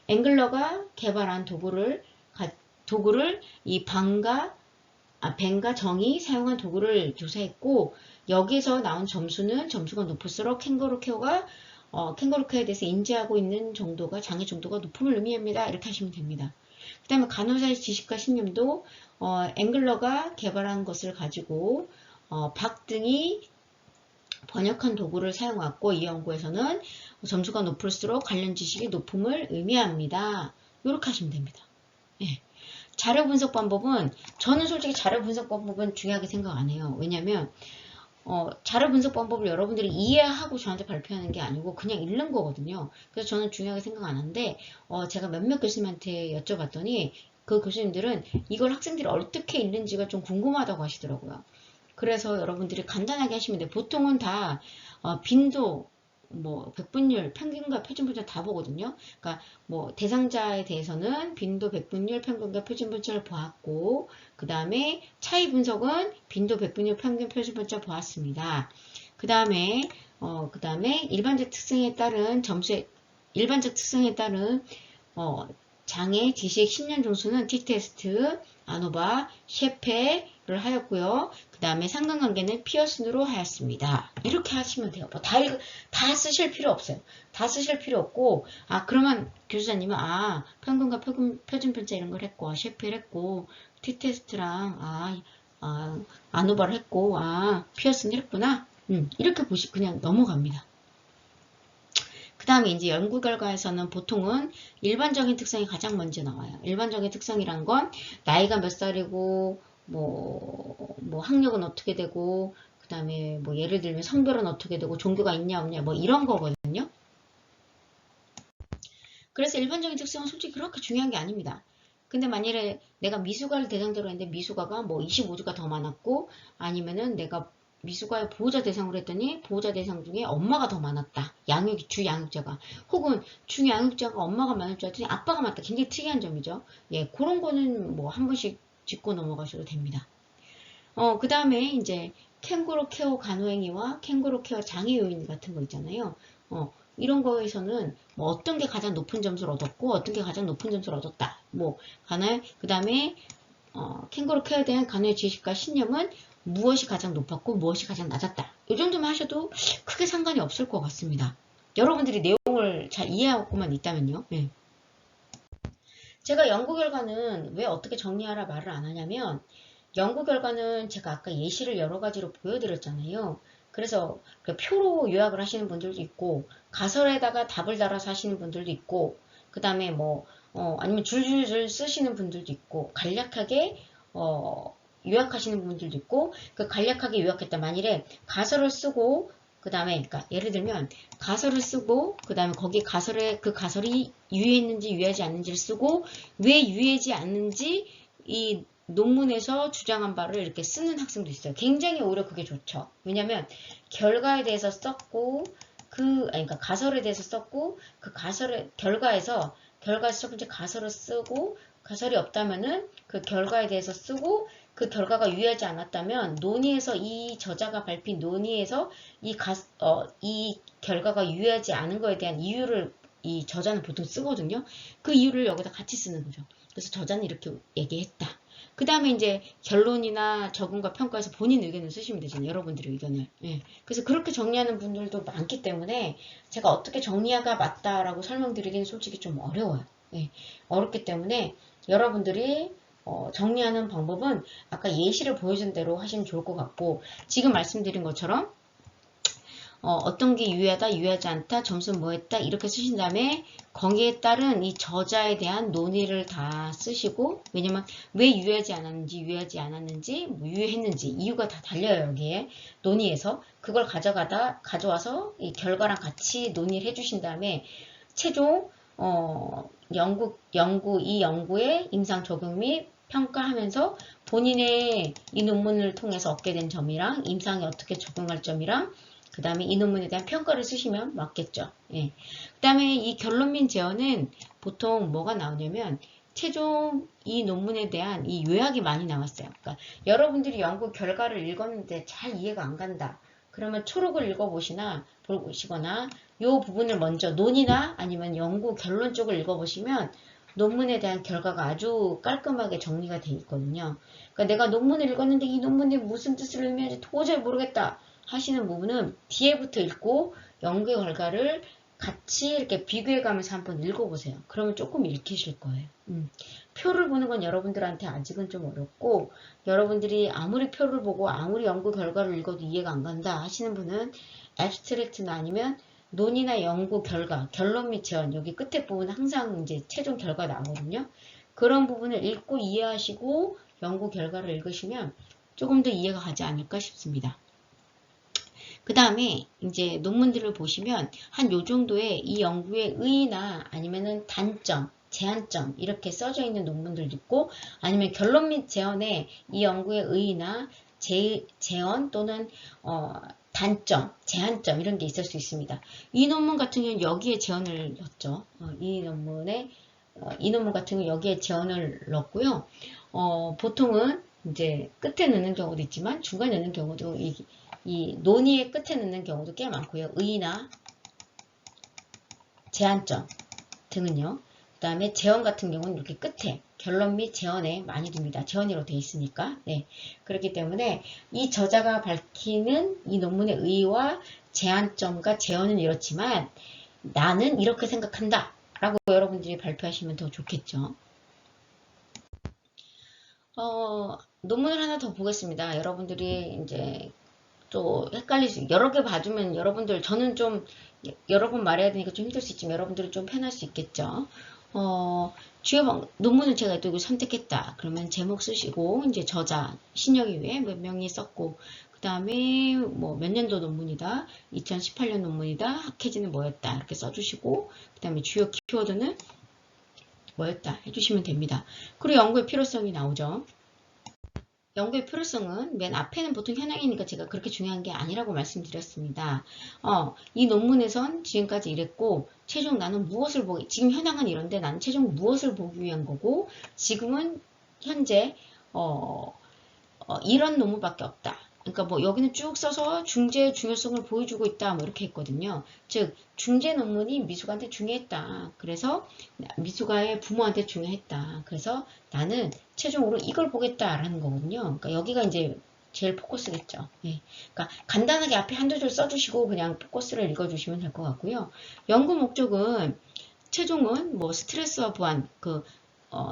앵글러가 개발한 도구를 이 벤과 정이 사용한 도구를 조사했고 여기서 나온 점수가 높을수록 캥거루 케어에 대해서 인지하고 있는 정도가 장애 정도가 높음을 의미합니다. 이렇게 하시면 됩니다. 그 다음에 간호사의 지식과 신념도 앵글러가 개발한 것을 가지고 박 등이 번역한 도구를 사용하고 이 연구에서는 점수가 높을수록 관련 지식의 높음을 의미합니다. 이렇게 하시면 됩니다. 네. 자료 분석 방법은 저는 솔직히 자료 분석 방법은 중요하게 생각 안 해요. 왜냐면 자료 분석 방법을 여러분들이 이해하고 저한테 발표하는 게 아니고 그냥 읽는 거거든요. 그래서 저는 중요하게 생각 안 하는데 제가 몇몇 교수님한테 여쭤봤더니 그 교수님들은 이걸 학생들이 어떻게 읽는지가 좀 궁금하다고 하시더라고요. 그래서 여러분들이 간단하게 하시면 돼요. 보통은 다 빈도, 뭐 백분율, 평균과 표준분절 다 보거든요. 그러니까 뭐 대상자에 대해서는 빈도, 백분율, 평균과 표준분절을 보았고 그 다음에 차이 분석은 빈도, 백분율, 평균, 표준분절 보았습니다. 그 다음에 일반적 특성에 따른 장애, 지식, 신념 점수는 T테스트, 아노바, 셰페를 하였고요. 그 다음에 상관관계는 피어슨으로 하였습니다. 이렇게 하시면 돼요. 뭐 다 쓰실 필요 없어요. 다 쓰실 필요 없고 그러면 교수자님은 평균과 표준편차 이런 걸 했고 셰페를 했고 T테스트랑 아노바를 했고 피어슨을 했구나. 이렇게 그냥 넘어갑니다. 그 다음에 이제 연구 결과에서는 보통은 일반적인 특성이 가장 먼저 나와요. 일반적인 특성이란 건 나이가 몇 살이고 뭐 학력은 어떻게 되고 그 다음에 뭐 예를 들면 성별은 어떻게 되고 종교가 있냐 없냐 뭐 이런 거거든요. 그래서 일반적인 특성은 솔직히 그렇게 중요한 게 아닙니다. 근데 만일에 내가 미숙아를 대상자로 했는데 미숙아가 뭐 25주가 더 많았고 아니면은 내가 미숙아의 보호자 대상으로 했더니 보호자 대상 중에 엄마가 더 많았다. 주양육자가. 혹은 주양육자가 엄마가 많을 줄 알았더니 아빠가 많다. 굉장히 특이한 점이죠. 예, 그런 거는 뭐 한 번씩 짚고 넘어가셔도 됩니다. 그 다음에 이제 캥거루 케어 간호행위와 캥거루 케어 장애 요인 같은 거 있잖아요. 이런 거에서는 뭐 어떤 게 가장 높은 점수를 얻었고 어떤 게 가장 높은 점수를 얻었다. 그 다음에 캥거루 케어에 대한 간호의 지식과 신념은 무엇이 가장 높았고 무엇이 가장 낮았다. 이 정도만 하셔도 크게 상관이 없을 것 같습니다. 여러분들이 내용을 잘 이해하고만 있다면요. 네. 제가 연구 결과는 왜 어떻게 정리하라 말을 안 하냐면 연구 결과는 제가 아까 예시를 여러 가지로 보여드렸잖아요. 그래서 그 표로 요약을 하시는 분들도 있고 가설에다가 답을 달아서 하시는 분들도 있고 그 다음에 아니면 줄줄줄 쓰시는 분들도 있고 간략하게 요약하시는 분들도 있고 그 간략하게 요약했다. 만일에 가설을 쓰고 그 다음에 그러니까 예를 들면 가설을 쓰고 그 다음에 거기 그 가설이 유의했는지 유의하지 않는지를 쓰고 왜 유의하지 않는지 이 논문에서 주장한 바를 이렇게 쓰는 학생도 있어요. 굉장히 오히려 그게 좋죠. 왜냐면 결과에 대해서 썼고 그러니까 가설에 대해서 썼고 그 가설의 결과에서 첫 번째 가설을 쓰고 가설이 없다면은 그 결과에 대해서 쓰고 그 결과가 유의하지 않았다면 논의에서 이 저자가 발표한 논의에서 이 결과가 유의하지 않은 거에 대한 이유를 이 저자는 보통 쓰거든요. 그 이유를 여기다 같이 쓰는 거죠. 그래서 저자는 이렇게 얘기했다. 그 다음에 이제 결론이나 적응과 평가에서 본인 의견을 쓰시면 되잖아요. 여러분들의 의견을. 예. 그래서 그렇게 정리하는 분들도 많기 때문에 제가 어떻게 정리가 맞다라고 설명드리기는 솔직히 좀 어려워요. 예. 어렵기 때문에 여러분들이 정리하는 방법은 아까 예시를 보여준 대로 하시면 좋을 것 같고 지금 말씀드린 것처럼 어떤 게 유효하다, 유효하지 않다, 점수는 뭐 했다 이렇게 쓰신 다음에 거기에 따른 이 저자에 대한 논의를 다 쓰시고 왜냐면 왜 유효하지 않았는지, 유효하지 않았는지, 뭐 유효했는지 이유가 다 달려요 여기에 논의에서 그걸 가져와서 이 결과랑 같이 논의를 해주신 다음에 최종 이 연구의 임상 적용 및 평가하면서 본인의 이 논문을 통해서 얻게 된 점이랑 임상에 어떻게 적용할 점이랑 그 다음에 이 논문에 대한 평가를 쓰시면 맞겠죠. 예. 그 다음에 이 결론 및 제언은 보통 뭐가 나오냐면 최종 이 논문에 대한 이 요약이 많이 나왔어요. 그러니까 여러분들이 연구 결과를 읽었는데 잘 이해가 안 간다. 그러면 초록을 보시거나 이 부분을 먼저 논의나 아니면 연구 결론 쪽을 읽어보시면 논문에 대한 결과가 아주 깔끔하게 정리가 되어 있거든요. 그러니까 내가 논문을 읽었는데 이 논문이 무슨 뜻을 의미하는지 도저히 모르겠다. 하시는 부분은 뒤에부터 읽고 연구 결과를 같이 이렇게 비교해가면서 한번 읽어보세요. 그러면 조금 읽히실 거예요. 표를 보는 건 여러분들한테 아직은 좀 어렵고 여러분들이 아무리 표를 보고 아무리 연구 결과를 읽어도 이해가 안 간다 하시는 분은 앱스트랙트나 아니면 논의나 연구 결과, 결론 및 제언 여기 끝에 부분 항상 이제 최종 결과 나오거든요. 그런 부분을 읽고 이해하시고 연구 결과를 읽으시면 조금 더 이해가 가지 않을까 싶습니다. 그 다음에 이제 논문들을 보시면 한 요 정도의 이 연구의 의의나 아니면은 단점, 제한점 이렇게 써져 있는 논문들도 있고 아니면 결론 및 제언에 이 연구의 의의나 제언 또는 단점, 제한점 이런 게 있을 수 있습니다. 이 논문 같은 경우는 여기에 제언을 넣었죠. 이 논문 같은 경우 여기에 제언을 넣었고요. 보통은 이제 끝에 넣는 경우도 있지만 중간에 넣는 경우도 이 논의의 끝에 넣는 경우도 꽤 많고요. 의의나 제한점 등은요. 그 다음에 제언 같은 경우는 이렇게 끝에 결론 및 제언에 많이 둡니다. 제언으로 되어 있으니까. 네. 그렇기 때문에 이 저자가 밝히는 이 논문의 의의와 제한점과 제언은 이렇지만 나는 이렇게 생각한다. 라고 여러분들이 발표하시면 더 좋겠죠. 논문을 하나 더 보겠습니다. 여러분들이 이제 또 헷갈릴 수, 여러 개 봐주면 여러분들, 저는 좀 여러 번 말해야 되니까 좀 힘들 수 있지만 여러분들은 좀 편할 수 있겠죠. 주요 논문을 제가 또 선택했다. 그러면 제목 쓰시고, 이제 저자, 신여기 외에 몇 명이 썼고, 그 다음에 뭐 몇 년도 논문이다. 2018년 논문이다. 학회지는 뭐였다. 이렇게 써주시고, 그 다음에 주요 키워드는 뭐였다. 해주시면 됩니다. 그리고 연구의 필요성이 나오죠. 연구의 필요성은 맨 앞에는 보통 현황이니까 제가 그렇게 중요한 게 아니라고 말씀드렸습니다. 이 논문에선 지금까지 이랬고 최종 나는 무엇을 보기 지금 현황은 이런데 나는 최종 무엇을 보기 위한 거고 지금은 현재 이런 논문밖에 없다. 그러니까 뭐 여기는 쭉 써서 중재의 중요성을 보여주고 있다 뭐 이렇게 했거든요. 즉 중재 논문이 미숙아한테 중요했다. 그래서 미숙아의 부모한테 중요했다. 그래서 나는 최종으로 이걸 보겠다라는 거거든요. 그러니까 여기가 이제 제일 포커스겠죠. 예. 그러니까 간단하게 앞에 한두 줄 써주시고 그냥 포커스를 읽어주시면 될 것 같고요. 연구 목적은 최종은 뭐 스트레스와 보완,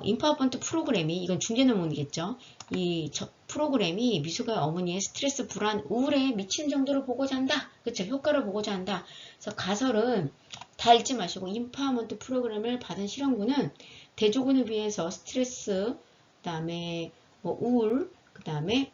인파워먼트 프로그램이 이건 중재 논문이겠죠. 이 프로그램이 미숙아의 어머니의 스트레스, 불안, 우울에 미치는 정도로 보고자 한다. 그쵸? 효과를 보고자 한다. 그래서 가설은 다 읽지 마시고 인파워먼트 프로그램을 받은 실험군은 대조군에 비해서 스트레스, 그 다음에 뭐 우울, 그 다음에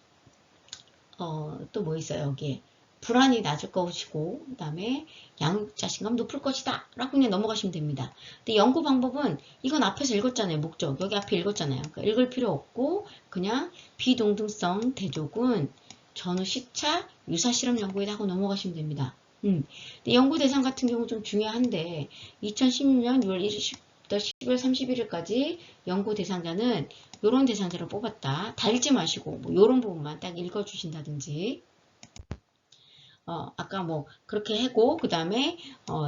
또 뭐 있어요 여기에 불안이 낮을 것이고, 그 다음에 양육 자신감 높을 것이다 라고 그냥 넘어가시면 됩니다. 근데 연구 방법은 이건 앞에서 읽었잖아요. 목적 여기 앞에 읽었잖아요. 그러니까 읽을 필요 없고 그냥 비동등성 대조군 전후 시차 유사 실험 연구에다 하고 넘어가시면 됩니다. 근데 연구 대상 같은 경우 좀 중요한데 2016년 6월 20부터 10월 31일까지 연구 대상자는 요런 대상자를 뽑았다. 다 읽지 마시고 뭐 요런 부분만 딱 읽어주신다든지 아까 뭐 그렇게 하고 그 다음에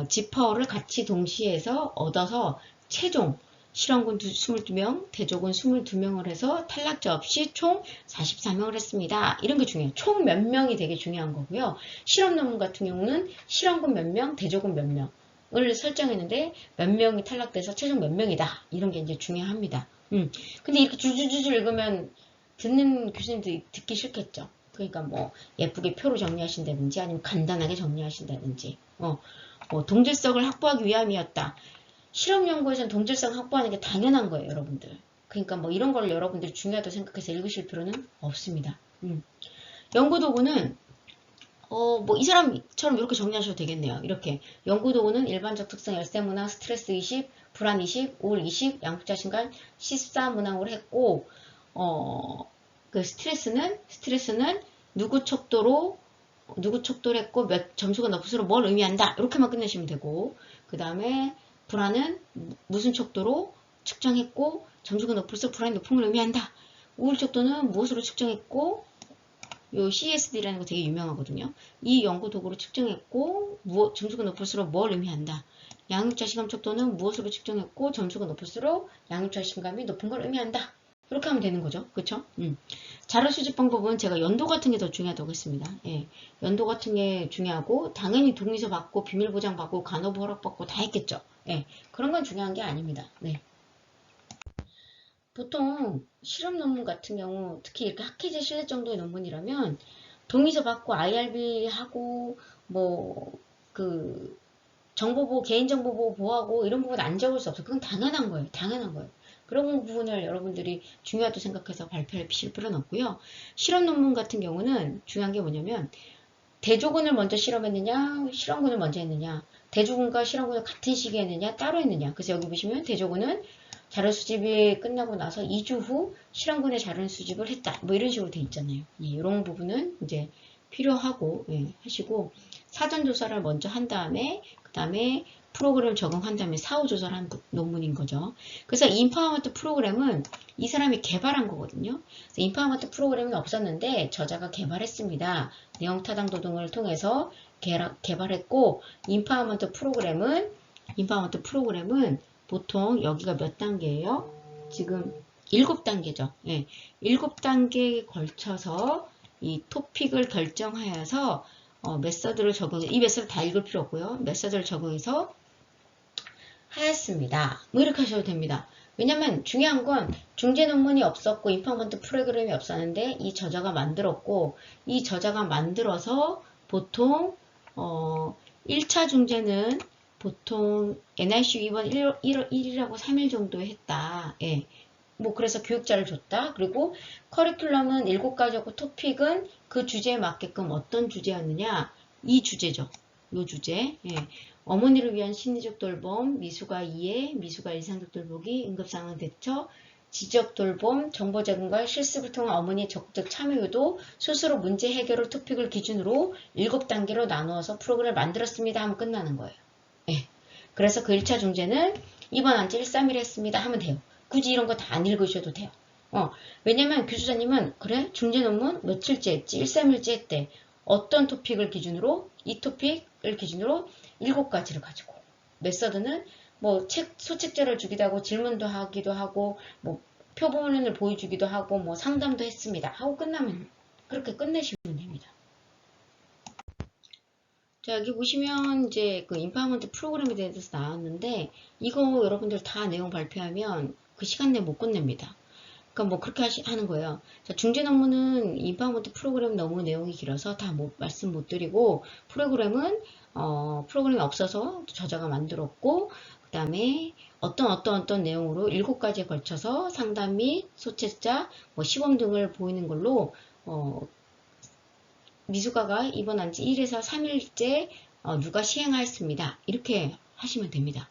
지퍼를 같이 동시에 해서 얻어서 최종 실험군 22명, 대조군 22명을 해서 탈락자 없이 총 44명을 했습니다. 이런 게 중요해요. 총 몇 명이 되게 중요한 거고요. 실험 논문 같은 경우는 실험군 몇 명, 대조군 몇 명을 설정했는데 몇 명이 탈락돼서 최종 몇 명이다. 이런 게 이제 중요합니다. 근데 이렇게 줄줄줄 읽으면 듣는 교수님들이 듣기 싫겠죠. 그러니까 뭐 예쁘게 표로 정리하신다든지 아니면 간단하게 정리하신다든지 뭐 동질성을 확보하기 위함이었다. 실험 연구에서는 동질성 확보하는 게 당연한 거예요, 여러분들. 그러니까 뭐 이런 걸 여러분들이 중요하다고 생각해서 읽으실 필요는 없습니다. 연구 도구는 뭐 이 사람처럼 이렇게 정리하셔도 되겠네요. 이렇게 연구 도구는 일반적 특성 열쇠 문항, 스트레스 20, 불안 20, 우울 20, 양육 자신감 14 문항으로 했고 그 스트레스는 누구 척도로 했고 몇 점수가 높을수록 뭘 의미한다. 이렇게만 끝내시면 되고 그 다음에 불안은 무슨 척도로 측정했고 점수가 높을수록 불안이 높은 걸 의미한다. 우울 척도는 무엇으로 측정했고 요 CSD라는 거 되게 유명하거든요. 이 연구 도구로 측정했고 점수가 높을수록 뭘 의미한다. 양육 자신감 척도는 무엇으로 측정했고 점수가 높을수록 양육 자신감이 높은 걸 의미한다. 이렇게 하면 되는 거죠. 그쵸? 자료 수집 방법은 제가 연도 같은 게 더 중요하다고 했습니다. 예, 연도 같은 게 중요하고 당연히 동의서 받고 비밀 보장 받고 간호부 허락 받고 다 했겠죠. 예, 그런 건 중요한 게 아닙니다. 네. 보통 실험 논문 같은 경우 특히 이렇게 학회제 실내 정도의 논문이라면 동의서 받고 IRB 하고 뭐 그 정보보호 개인정보보호 보호하고 이런 부분 안 적을 수 없어요. 그건 당연한 거예요. 당연한 거예요. 그런 부분을 여러분들이 중요하다고 생각해서 발표할 필요는 없고요. 실험 논문 같은 경우는 중요한 게 뭐냐면 대조군을 먼저 실험했느냐 실험군을 먼저 했느냐 대조군과 실험군을 같은 시기에 했느냐 따로 했느냐. 그래서 여기 보시면 대조군은 자료 수집이 끝나고 나서 2주 후 실험군의 자료 수집을 했다. 뭐 이런 식으로 돼 있잖아요. 예, 이런 부분은 이제 필요하고 하시고 사전 조사를 먼저 한 다음에 그 다음에 프로그램 적용한 다음에 사후 조사를 한 논문인 거죠. 그래서 인파워먼트 프로그램은 이 사람이 개발한 거거든요. 인파워먼트 프로그램은 없었는데 저자가 개발했습니다. 내용 타당 도등을 통해서 개발했고 인파워먼트 프로그램은 보통 여기가 몇 단계예요? 지금 7단계죠. 예, 7단계에 걸쳐서 이 토픽을 결정하여서 메서드를 적용해 이 메서드 다 읽을 필요 없고요. 메서드를 적용해서 하였습니다. 뭐 이렇게 하셔도 됩니다. 왜냐면 중요한 건 중재 논문이 없었고 인파워먼트 프로그램이 없었는데 이 저자가 만들었고 이 저자가 만들어서 보통 1차 중재는 보통 NIC 위반 1이라고 3일 정도에 했다. 예. 뭐 그래서 교육자를 줬다. 그리고 커리큘럼은 7가지였고 토픽은 그 주제에 맞게끔 어떤 주제였느냐. 이 주제죠. 요 주제. 예. 어머니를 위한 심리적 돌봄, 미숙아 이해, 미숙아 일상적 돌보기, 응급상황 대처, 지적 돌봄, 정보 제공과 실습을 통한 어머니의 적극적 참여 유도, 스스로 문제 해결을 토픽을 기준으로 7단계로 나누어서 프로그램을 만들었습니다 하면 끝나는 거예요. 예. 그래서 그 1차 중재는 이번 안지 131 했습니다 하면 돼요. 굳이 이런 거 다 안 읽으셔도 돼요. 왜냐면 교수자님은 그래 중재 논문 며칠째 했지 131째 했대. 어떤 토픽을 기준으로 이 토픽을 기준으로 7가지를 가지고 메서드는 뭐 소책자를 주기도 하고 질문도 하기도 하고 뭐 표본을 보여주기도 하고 뭐 상담도 했습니다 하고 끝나면 그렇게 끝내시면 됩니다. 자, 여기 보시면 이제 그 인파워먼트 프로그램에 대해서 나왔는데 이거 여러분들 다 내용 발표하면 그 시간 내에 못 끝냅니다. 그러니까 뭐 그렇게 하는 거예요. 자, 중재 논문은 인파워먼트 프로그램 너무 내용이 길어서 다 말씀 못 드리고 프로그램은 프로그램이 없어서 저자가 만들었고 그 다음에 어떤 내용으로 7가지에 걸쳐서 상담 및 소책자, 뭐 시범 등을 보이는 걸로 미숙아가 입원한 지 1에서 3일째 누가 시행하였습니다. 이렇게 하시면 됩니다.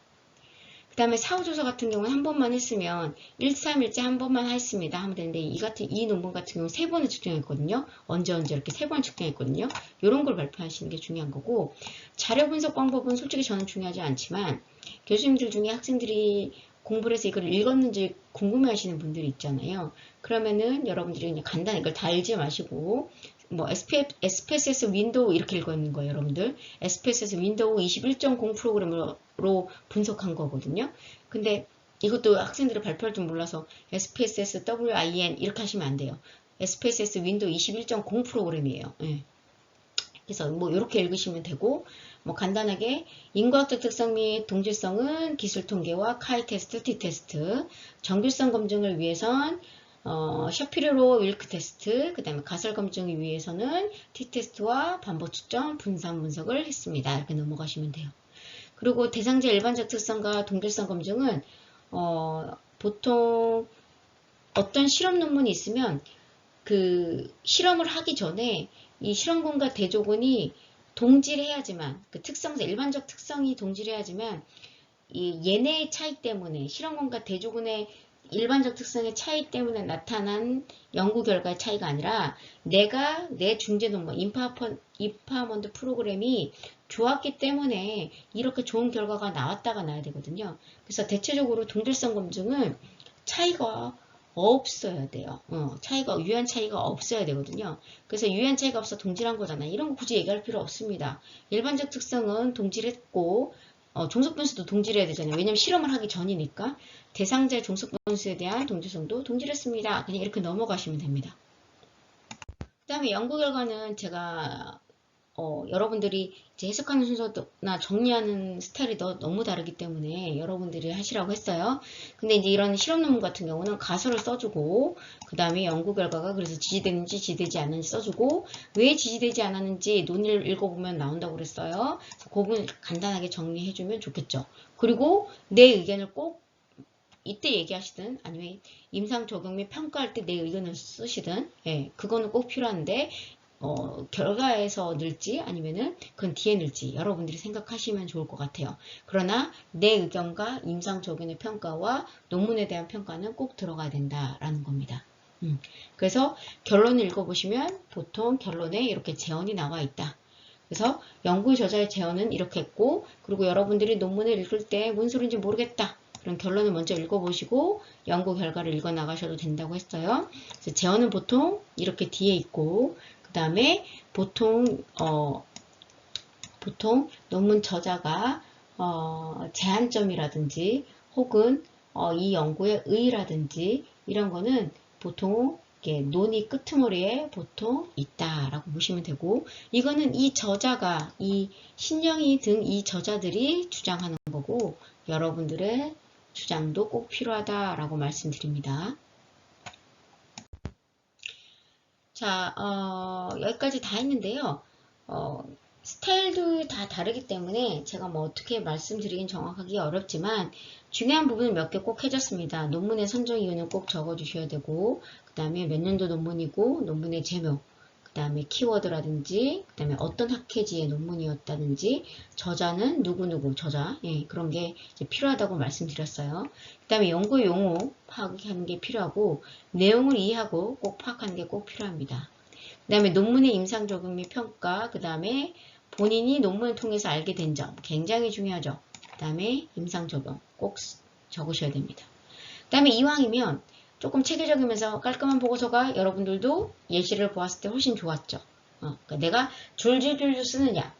그 다음에 사후조사 같은 경우는 한 번만 했으면 1, 3일째 한 번만 했습니다 하면 되는데 이 논문 같은 경우는 3번을 측정했거든요. 언제 이렇게 3번 측정했거든요. 이런 걸 발표하시는 게 중요한 거고, 자료 분석 방법은 솔직히 저는 중요하지 않지만 교수님들 중에 학생들이 공부를 해서 이걸 읽었는지 궁금해하시는 분들이 있잖아요. 그러면은 여러분들이 그냥 간단히 이걸 다 읽지 마시고 뭐 SPSS 윈도우 이렇게 읽어있는 거예요, 여러분들. SPSS 윈도우 21.0 프로그램으로 분석한 거거든요. 근데 이것도 학생들이 발표할 줄 몰라서 SPSS WIN 이렇게 하시면 안 돼요. SPSS 윈도우 21.0 프로그램이에요. 예. 그래서 뭐 이렇게 읽으시면 되고, 뭐 간단하게 인과학적 특성 및 동질성은 기술 통계와 카이 테스트, 티 테스트, 정규성 검증을 위해선 셔피르로 윌크 테스트, 그 다음에 가설 검증을 위해서는 티 테스트와 반복 측정, 분산 분석을 했습니다. 이렇게 넘어가시면 돼요. 그리고 대상자 일반적 특성과 동질성 검증은 보통 어떤 실험 논문이 있으면 그 실험을 하기 전에 이 실험군과 대조군이 동질해야지만, 그 특성상 일반적 특성이 동질해야지만 이 얘네의 차이 때문에, 실험군과 대조군의 일반적 특성의 차이 때문에 나타난 연구 결과의 차이가 아니라 내가 내 중재 논문 임파먼트 프로그램이 좋았기 때문에 이렇게 좋은 결과가 나왔다가 나야 되거든요. 그래서 대체적으로 동질성 검증은 차이가 없어야 돼요. 유한 차이가 없어야 되거든요. 그래서 유한 차이가 없어 동질한 거잖아요. 이런 거 굳이 얘기할 필요 없습니다. 일반적 특성은 동질했고 종속 변수도 동질해야 되잖아요. 왜냐면 실험을 하기 전이니까. 대상자의 종속 변수에 대한 동질성도 동질했습니다. 그냥 이렇게 넘어가시면 됩니다. 그 다음에 연구 결과는 제가 여러분들이 이제 해석하는 순서나 정리하는 스타일이 너무 다르기 때문에 여러분들이 하시라고 했어요. 근데 이제 이런 실험 논문 같은 경우는 가설을 써주고, 그 다음에 연구 결과가 그래서 지지되는지 지지되지 않는지 써주고, 왜 지지되지 않았는지 논의를 읽어보면 나온다고 그랬어요. 그 부분 간단하게 정리해주면 좋겠죠. 그리고 내 의견을 꼭 이때 얘기하시든 아니면 임상 적용 및 평가할 때 내 의견을 쓰시든, 그거는 꼭 필요한데, 결과에서 늘지 아니면은 그건 뒤에 늘지 여러분들이 생각하시면 좋을 것 같아요. 그러나 내 의견과 임상 적용의 평가와 논문에 대한 평가는 꼭 들어가야 된다라는 겁니다. 그래서 결론을 읽어보시면 보통 결론에 이렇게 제언이 나와 있다. 그래서 연구 저자의 제언은 이렇게 했고, 그리고 여러분들이 논문을 읽을 때 뭔 소리인지 모르겠다. 그럼 결론을 먼저 읽어보시고 연구 결과를 읽어 나가셔도 된다고 했어요. 그래서 제언은 보통 이렇게 뒤에 있고, 그 다음에 보통 논문 저자가 제한점이라든지 혹은 이 연구의 의의라든지 이런 거는 보통 이렇게 논의 끄트머리에 보통 있다라고 보시면 되고, 이거는 이 저자가 이 신영이 등 이 저자들이 주장하는 거고 여러분들의 주장도 꼭 필요하다라고 말씀드립니다. 자, 여기까지 다 했는데요. 스타일도 다 다르기 때문에 제가 뭐 어떻게 말씀드리긴 정확하기 어렵지만 중요한 부분을 몇 개 꼭 해줬습니다. 논문의 선정 이유는 꼭 적어주셔야 되고, 그 다음에 몇 년도 논문이고, 논문의 제목, 그 다음에 키워드라든지, 그 다음에 어떤 학회지의 논문이었다든지, 저자는 누구누구, 저자, 그런 게 이제 필요하다고 말씀드렸어요. 그 다음에 연구 용어 파악하는 게 필요하고, 내용을 이해하고 꼭 파악하는 게 꼭 필요합니다. 그 다음에 논문의 임상 적용 및 평가, 그 다음에 본인이 논문을 통해서 알게 된 점 굉장히 중요하죠. 그 다음에 임상 적용 꼭 적으셔야 됩니다. 그 다음에 이왕이면 조금 체계적이면서 깔끔한 보고서가 여러분들도 예시를 보았을 때 훨씬 좋았죠. 그러니까 내가 줄줄줄 쓰느냐,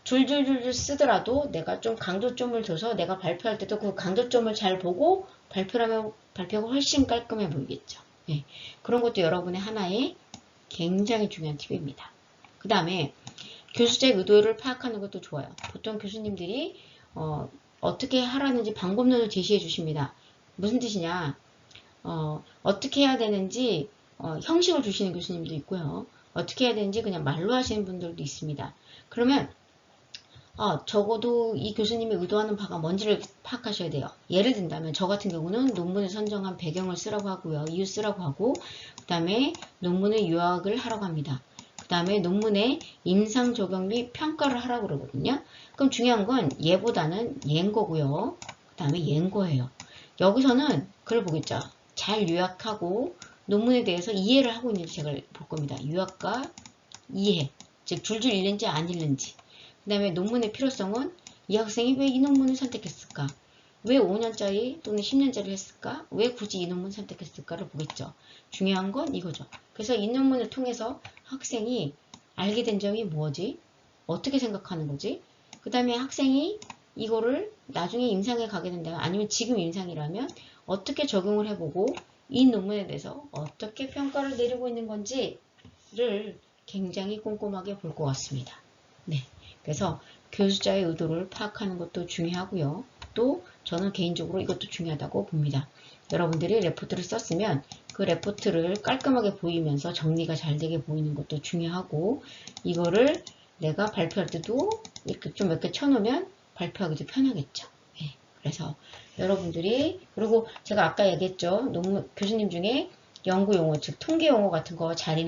줄줄줄 쓰더라도 내가 좀 강조점을 둬서 내가 발표할 때도 그 강조점을 잘 보고 발표하면 발표가 훨씬 깔끔해 보이겠죠. 그런 것도 여러분의 하나의 굉장히 중요한 팁입니다. 그 다음에 교수자의 의도를 파악하는 것도 좋아요. 보통 교수님들이 어떻게 하라는지 방법론을 제시해 주십니다. 무슨 뜻이냐, 어떻게 해야 되는지 형식을 주시는 교수님도 있고요. 어떻게 해야 되는지 그냥 말로 하시는 분들도 있습니다. 그러면 적어도 이 교수님이 의도하는 바가 뭔지를 파악하셔야 돼요. 예를 든다면 저 같은 경우는 논문을 선정한 배경을 쓰라고 하고요. 이유 쓰라고 하고, 그 다음에 논문의 요약을 하라고 합니다. 그 다음에 논문의 임상 적용 및 평가를 하라고 그러거든요. 그럼 중요한 건 얘보다는 얘인 거고요. 그 다음에 얘인 거예요. 여기서는 그걸 보겠죠. 잘 요약하고 논문에 대해서 이해를 하고 있는지 제가 볼 겁니다. 요약과 이해, 즉 줄줄 읽는지 안 읽는지. 그 다음에 논문의 필요성은 이 학생이 왜 이 논문을 선택했을까? 왜 5년짜리 또는 10년짜리 했을까? 왜 굳이 이 논문 선택했을까를 보겠죠. 중요한 건 이거죠. 그래서 이 논문을 통해서 학생이 알게 된 점이 뭐지? 어떻게 생각하는 거지? 그 다음에 학생이 이거를 나중에 임상에 가게 된다면 아니면 지금 임상이라면 어떻게 적용을 해보고 이 논문에 대해서 어떻게 평가를 내리고 있는 건지를 굉장히 꼼꼼하게 볼 것 같습니다. 네, 그래서 교수자의 의도를 파악하는 것도 중요하고요. 또 저는 개인적으로 이것도 중요하다고 봅니다. 여러분들이 레포트를 썼으면 그 레포트를 깔끔하게 보이면서 정리가 잘 되게 보이는 것도 중요하고 이거를 내가 발표할 때도 이렇게 좀 몇 개 쳐놓으면 발표하기도 편하겠죠. 네, 그래서 여러분들이 그리고 제가 아까 얘기했죠. 논문 교수님 중에 연구 용어 즉 통계 용어 같은 거 잘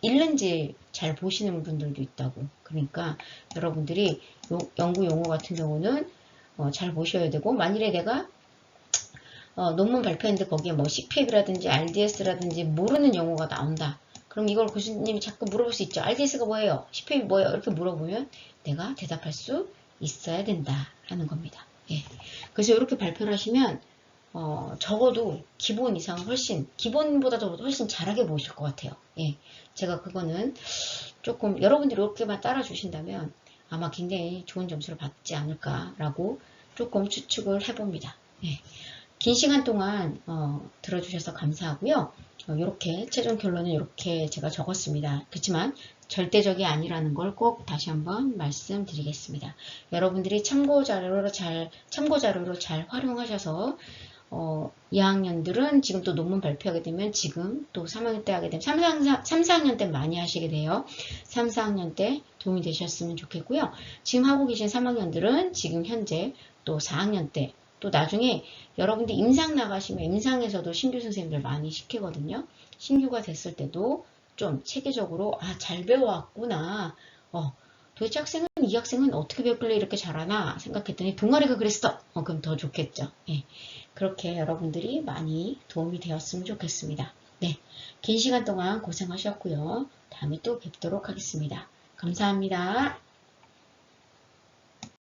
읽는지 잘 보시는 분들도 있다고. 그러니까 여러분들이 연구 용어 같은 경우는 잘 보셔야 되고 만일에 내가 논문 발표했는데 거기에 뭐 CPF라든지 RDS라든지 모르는 용어가 나온다. 그럼 이걸 교수님이 자꾸 물어볼 수 있죠. RDS가 뭐예요? CPF 뭐예요? 이렇게 물어보면 내가 대답할 수 있어야 된다라는 겁니다. 예. 그래서 이렇게 발표를 하시면 적어도 기본 이상 훨씬 기본보다 도 훨씬 잘하게 보실 것 같아요. 예. 제가 그거는 조금 여러분들이 이렇게만 따라 주신다면 아마 굉장히 좋은 점수를 받지 않을까라고 조금 추측을 해봅니다. 예. 긴 시간 동안 들어주셔서 감사하고요. 이렇게 최종 결론은 이렇게 제가 적었습니다. 그렇지만 절대적이 아니라는 걸 꼭 다시 한번 말씀드리겠습니다. 여러분들이 참고 자료로 잘 활용하셔서 2학년들은 지금 또 논문 발표하게 되면 지금 또 3학년 때 하게 되면 3, 4학년 때 많이 하시게 돼요. 3, 4학년 때 도움이 되셨으면 좋겠고요. 지금 하고 계신 3학년들은 지금 현재 또 4학년 때 또 나중에 여러분들 임상 나가시면 임상에서도 신규 선생님들 많이 시키거든요. 신규가 됐을 때도 좀 체계적으로 잘 배워왔구나. 도대체 이 학생은 어떻게 배웠길래 이렇게 잘하나 생각했더니 동아리가 그랬어. 그럼 더 좋겠죠. 예. 그렇게 여러분들이 많이 도움이 되었으면 좋겠습니다. 네, 긴 시간 동안 고생하셨고요. 다음에 또 뵙도록 하겠습니다. 감사합니다.